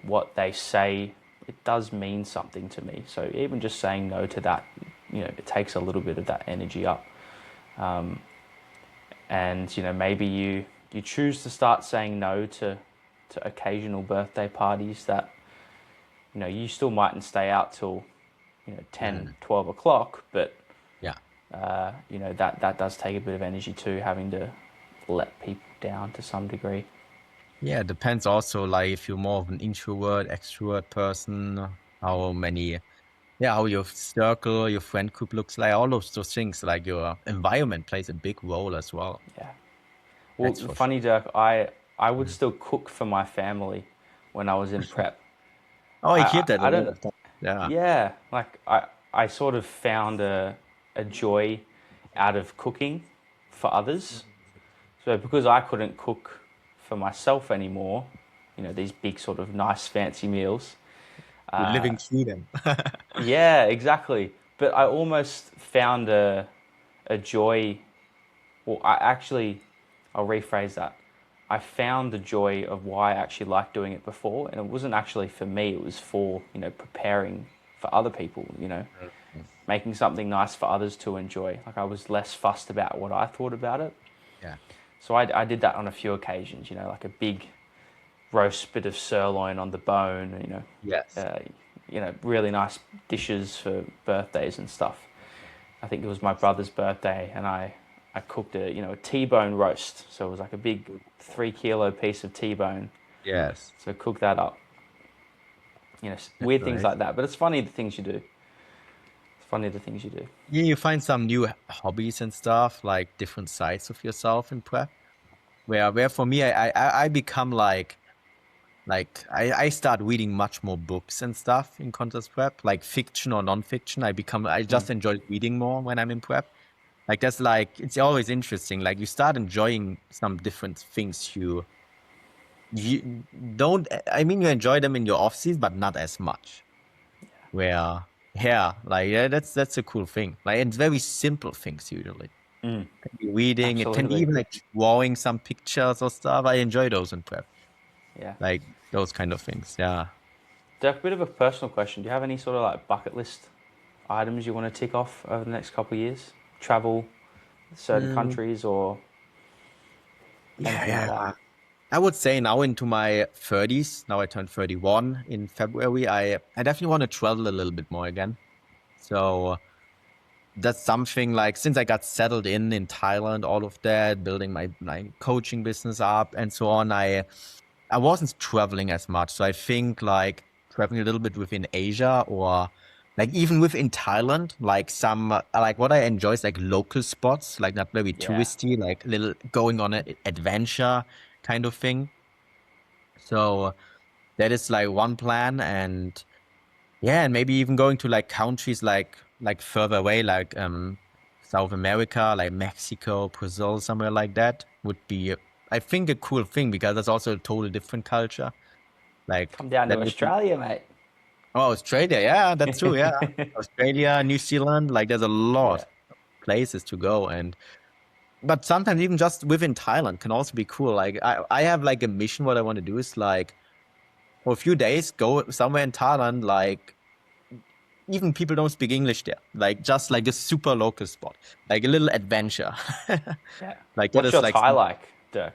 what they say, it does mean something to me. So even just saying no to that, it takes a little bit of that energy up. And maybe you choose to start saying no to occasional birthday parties that you still mightn't stay out till 10, Mm. 12 o'clock, but Yeah. that does take a bit of energy too, having to let people down to some degree. Yeah, it depends also like if you're more of an introvert, extrovert person, how many how your circle, your friend group looks like, all of those things, like your environment plays a big role as well. Yeah. Well, That's for funny, sure. Dirk, I would Mm. still cook for my family when I was in prep. Oh, I I hear I, that a I lot don't. of times. Yeah. Yeah, like I sort of found a joy out of cooking for others. So because I couldn't cook for myself anymore, these big sort of nice fancy meals. You're living through them. Yeah, exactly. But I almost found a joy. Well, I actually I'll rephrase that. I found the joy of why I actually liked doing it before, and it wasn't actually for me. It was for preparing for other people. Mm. Making something nice for others to enjoy. Like I was less fussed about what I thought about it. Yeah. So I did that on a few occasions. Like a big roast bit of sirloin on the bone. Yes. Uh, really nice dishes for birthdays and stuff. I think it was my brother's birthday, and I cooked a T-bone roast. So it was like a big 3 kilo piece of T-bone. Yes. So cook that up. That's Weird things nice. like that. But it's funny the things you do. It's funny the things you do. Yeah, you find some new hobbies and stuff, like different sides of yourself in prep. Where for me, I become like I start reading much more books and stuff in contest prep, like fiction or non-fiction. I Mm. just enjoy reading more when I'm in prep. Like that's like it's always interesting. Like you start enjoying some different things you don't. I mean, you enjoy them in your off season, but not as much. Where yeah, like yeah, that's a cool thing. Like it's very simple things usually. Mm. Can be reading. It can be Absolutely. even like drawing some pictures or stuff. I enjoy those in prep. Yeah. Like those kind of things. Yeah. Dirk, a bit of a personal question. Do you have any sort of like bucket list items you want to tick off over the next couple of years? Travel certain Mm, countries or yeah, anything like that? yeah. I would say now into my 30s. Now I turned 31 in February. I definitely want to travel a little bit more again. So that's something like since I got settled in Thailand, all of that, building my coaching business up and so on, I wasn't traveling as much. So I think like traveling a little bit within Asia or like even within Thailand, like like what I enjoy is like local spots, like not very Yeah. touristy, like little going on an adventure kind of thing. So that is like one plan. And yeah, and maybe even going to like countries like further away, like South America, like Mexico, Brazil, somewhere like that would be I think a cool thing because that's also a totally different culture. Like Come down to that would be Australia, mate. oh Australia, yeah, that's true, yeah. Australia, New Zealand, like there's a Yeah. lot of places to go and but sometimes even just within Thailand can also be cool. Like I have like a mission what I want to do is like for a few days go somewhere in Thailand, like even people don't speak English there. Like just like a super local spot, like a little adventure. Yeah. Like that What's is your like Thai like, Dirk?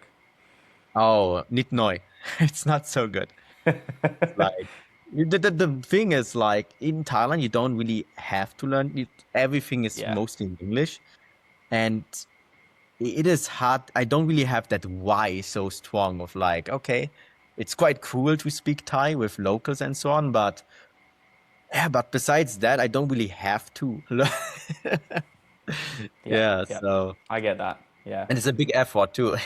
oh, nit noi. It's not so good. It's like the thing is like in Thailand you don't really have to learn it. Everything is Yeah. mostly in English, and it is hard. I don't really have that why so strong of like okay, it's quite cool to speak Thai with locals and so on, but yeah, but besides that, I don't really have to. Yeah. Yeah, Yeah. so I get that. Yeah. and it's a big effort too.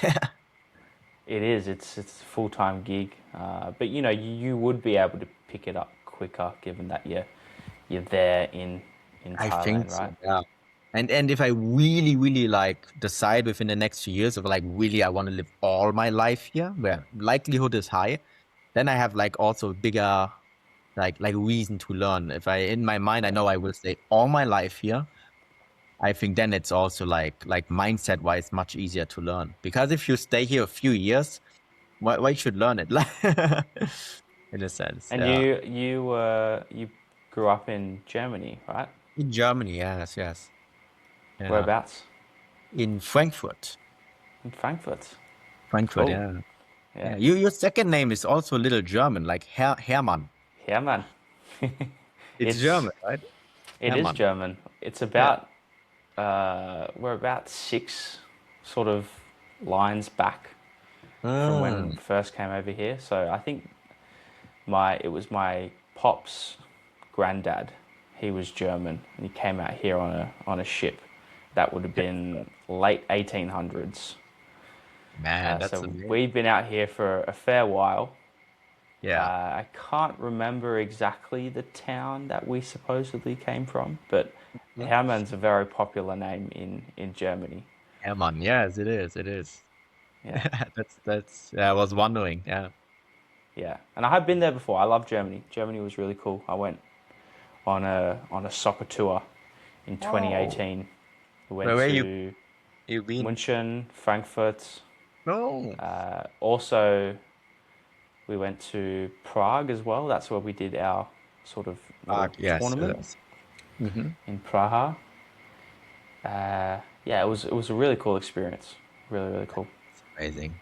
It is. It's a full time gig, but you would be able to pick it up quicker given that you're there in I think Thailand, so, right? yeah. And if I really, really like decide within the next few years of like really I want to live all my life here, where likelihood is high, then I have like also a bigger like reason to learn. If I in my mind I Yeah. know I will stay all my life here, I think then it's also like mindset wise much easier to learn. Because if you stay here a few years, why you should learn it? In a sense, And yeah. you grew up in Germany, right? In Germany, yes, yes. Yeah. Whereabouts? In Frankfurt. In Frankfurt. Frankfurt, Cool. yeah. Yeah. Yeah. Your second name is also a little German, like Hermann. Yeah, man. It's It's German, right? it is Hermann. German. It's Yeah. about we're about 6 sort of lines back from when Mm. we first came over here. So I think it was my pop's granddad. He was German and he came out here on a ship. That would have been late 1800s. Man, that's So amazing. we've been out here for a fair while. Yeah. I can't remember exactly the town that we supposedly came from, but Mhm. Hermann's a very popular name in Germany. Hermann, yes, it is. It is. Yeah, That's yeah, I was wondering. Yeah. yeah. And I have been there before. I love Germany. Germany was really cool. I went on a soccer tour in Oh. 2018. We Where went were to you been? München, Frankfurt. No. Also, we went to Prague as well. That's where we did our sort of little Yes, tournament yes. Mm-hmm. in Praha. Yeah, it was a really cool experience. Really, really cool. Amazing.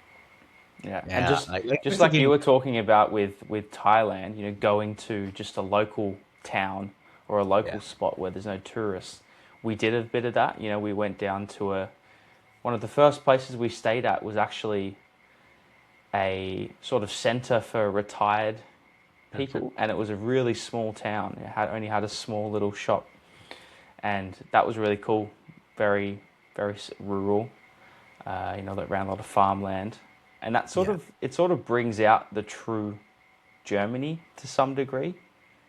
Yeah, and Yeah, like just like you visiting. were talking about with Thailand, going to just a local town or a Yeah. local spot where there's no tourists. We did a bit of that. We went down to one of the first places we stayed at was actually a sort of center for retired Mhm. people, and it was a really small town. It only had a small little shop, and that was really cool. Very, very rural. That around a lot of farmland, and that Yeah. sort of brings out the true Germany to some degree,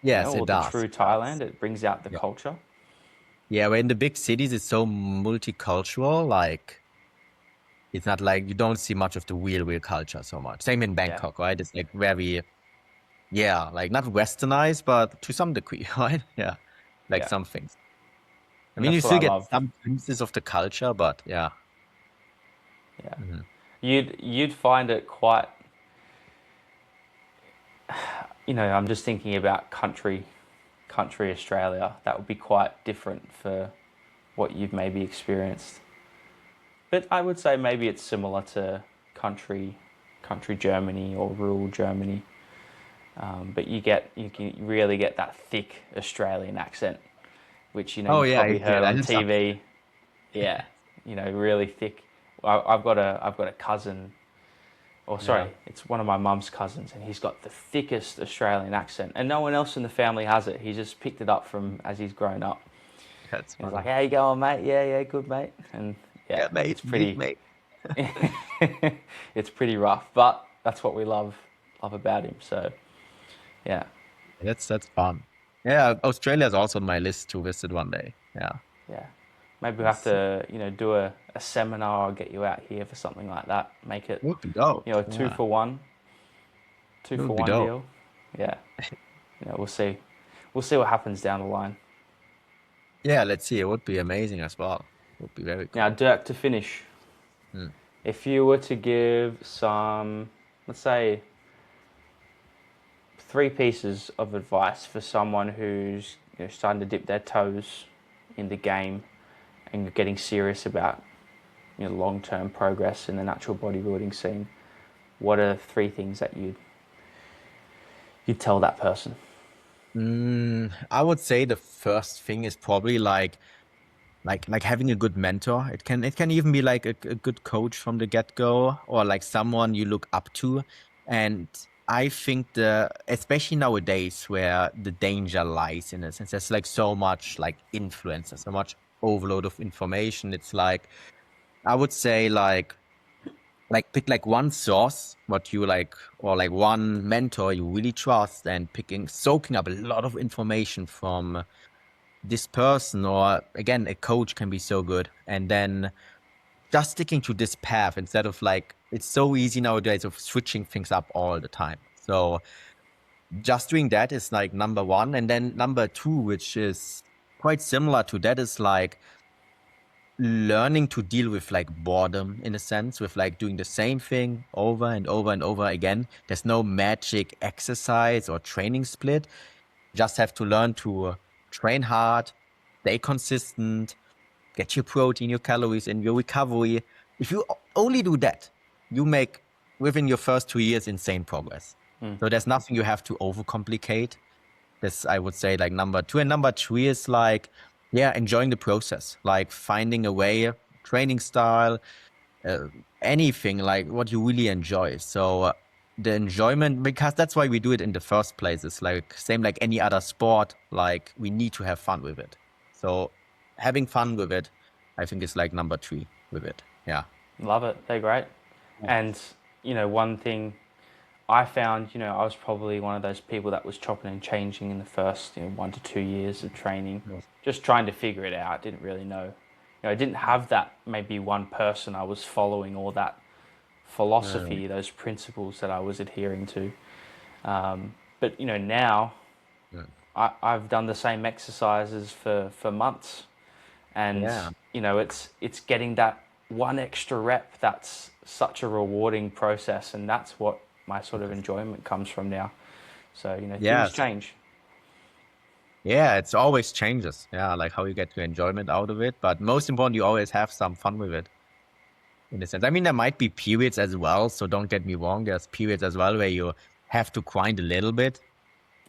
Yes, or it the does. true It does. Thailand. It brings out the Yeah. culture. Yeah, but in the big cities, it's so multicultural. Like, it's not like you don't see much of the real culture so much. Same in Yeah, Bangkok, right? It's like very, yeah, like not westernized, but to some degree, right? Yeah, like yeah, some things. I and mean, you that's what I still get love. some glimpses of the culture, but yeah. Yeah, Hmm. you'd find it quite. I'm just thinking about country Australia. That would be quite different for what you've maybe experienced. But I would say maybe it's similar to country country Germany or rural Germany. But you can really get that thick Australian accent, which Oh you've yeah, probably you heard get. I on live some. TV. Yeah, really thick. I've got a cousin, or Yeah, sorry, it's one of my mum's cousins, and he's got the thickest Australian accent, and no one else in the family has it. He just picked it up from as he's grown up. that's He's like, funny. "How you going, mate? Yeah, yeah, good, mate." And Yeah, yeah, mate, it's indeed, pretty, mate. it's pretty rough, but that's what we love about him. So yeah, That's fun. Yeah, Australia is also on my list to visit one day. Yeah, yeah. Maybe we have it's to, do a seminar or get you out here for something like that. Make it, would be dope. a Yeah, two it for would be one dope. deal. Yeah. We'll see. We'll see what happens down the line. Yeah, let's see. It would be amazing as well. Would be very Now, cool. Dirk, to finish, Hmm. if you were to give some, let's say, three pieces of advice for someone who's starting to dip their toes in the game and getting serious about long-term progress in the natural bodybuilding scene, what are three things that you'd tell that person? I would say the first thing is probably like having a good mentor. It can even be like a good coach from the get-go or like someone you look up to. And I think especially nowadays where the danger lies in a sense, there's like so much like influence, there's so much overload of information. It's like I would say like pick like one source what you like or like one mentor you really trust and soaking up a lot of information from this person, or again a coach can be so good, and then just sticking to this path instead of like it's so easy nowadays of switching things up all the time. So just doing that is like number one, and then number two, which is quite similar to that, is like learning to deal with like boredom in a sense, with like doing the same thing over and over and over again. There's no magic exercise or training split. You just have to learn to train hard, stay consistent, get your protein, your calories, and your recovery. If you only do that, you make within your first 2 years insane progress. Mm. So there's nothing you have to overcomplicate. This I would say like number two. And number three is like, yeah, enjoying the process, like finding a way, training style, uh, anything like what you really enjoy. So the enjoyment, because that's why we do it in the first place. It's like same like any other sport. Like we need to have fun with it. So having fun with it, I think is like number three with it. Yeah. Love it. They're great. And, one thing I found, I was probably one of those people that was chopping and changing in the first, 1 to 2 years of training, Yes. just trying to figure it out. Didn't really know. I didn't have that maybe one person I was following or that Mm, philosophy, those principles that I was adhering to. But, now mm. I've done the same exercises for months, and Yeah. it's getting that. one extra rep, that's such a rewarding process, and that's what my sort of enjoyment comes from now. So, things Yes. change. Yeah, it's always changes. Yeah, like how you get your enjoyment out of it. But most important, you always have some fun with it in a sense. I mean, there might be periods as well. So don't get me wrong. There's periods as well where you have to grind a little bit,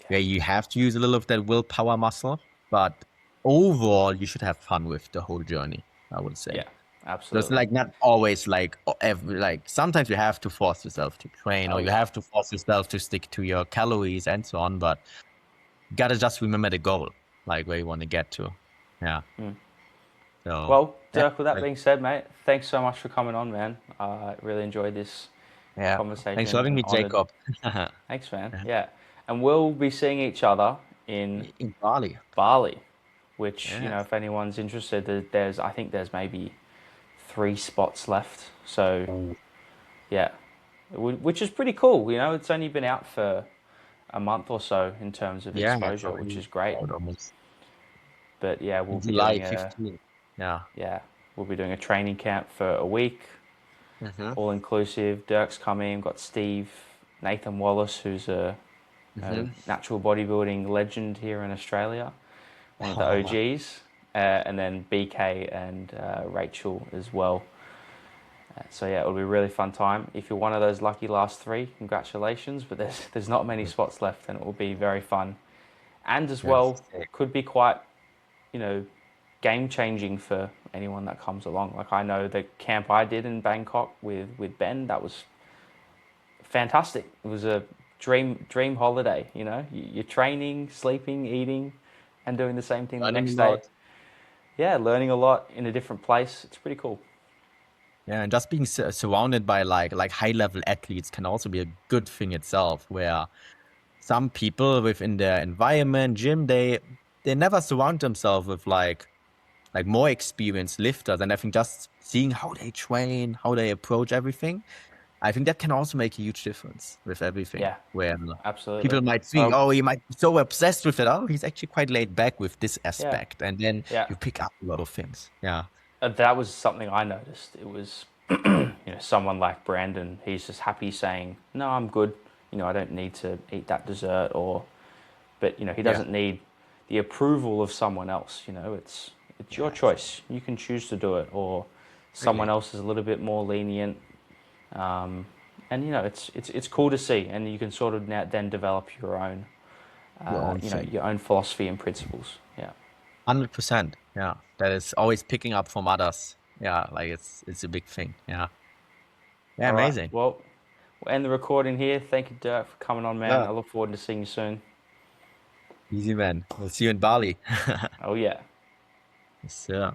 Yeah, where you have to use a little of that willpower muscle. But overall, you should have fun with the whole journey, I would say. yeah, So it's absolutely. like not always like every, like sometimes you have to force yourself to train or Oh you yeah. have to force yourself to stick to your calories and so on. But you gotta just remember the goal, like where you want to get to. Yeah. Mm. So Well, yeah, Dirk, with that like, being said, mate, thanks so much for coming on, man. I really enjoyed this yeah. Thanks for conversation having and me, honored. Jacob. Thanks, man. Yeah. Yeah. And we'll be seeing each other in In Bali. Bali, which, Yes. if anyone's interested, I think there's maybe 3 spots left. So, Oh, yeah, which is pretty cool. It's only been out for a month or so in terms of yeah, it's exposure, which already is great. out almost But yeah, we'll be July doing 15th. Yeah. a training camp for a week, Mm-hmm. all inclusive. Dirk's coming. We've got Steve, Nathan Wallace, who's a Mm-hmm. natural bodybuilding legend here in Australia, one of the Oh, OGs, and then BK and Rachel as well. So yeah, it'll be a really fun time. If you're one of those lucky last 3, congratulations. But there's not many spots left, and it will be very fun. And as that's well, sick. could be quite you know game changing for anyone that comes along. Like I know the camp I did in Bangkok with Ben, that was fantastic. It was a dream holiday. You're training, sleeping, eating, and doing the same thing the Running next a lot. day. Yeah, learning a lot in a different place. It's pretty cool. Yeah, and just being surrounded by like high level athletes can also be a good thing itself, where some people within their environment, gym, they never surround themselves with like more experienced lifters. And I think just seeing how they train, how they approach everything, I think that can also make a huge difference with everything. Yeah, Where absolutely. people might think, Oh oh, he might be so obsessed with it. Oh, he's actually quite laid back with this yeah, aspect. And then yeah. you pick up a lot of things. Yeah. That was something I noticed. It was someone like Brandon. He's just happy saying, "No, I'm good. I don't need to eat that dessert," but he Yeah. doesn't need the approval of someone else. It's your Yes. choice. You can choose to do it, or someone Really. else is a little bit more lenient. And it's cool to see, and you can sort of now then develop your own Your own thing. your own philosophy and principles. Yeah. 100%. Yeah. That is always picking up from others. Yeah. Like it's a big thing. Yeah. Yeah. All right. Amazing. Well, we'll end the recording here. Thank you, Dirk, for coming on, man. Yeah. I look forward to seeing you soon. Easy man. We'll see you in Bali. Oh yeah. Yes, sir.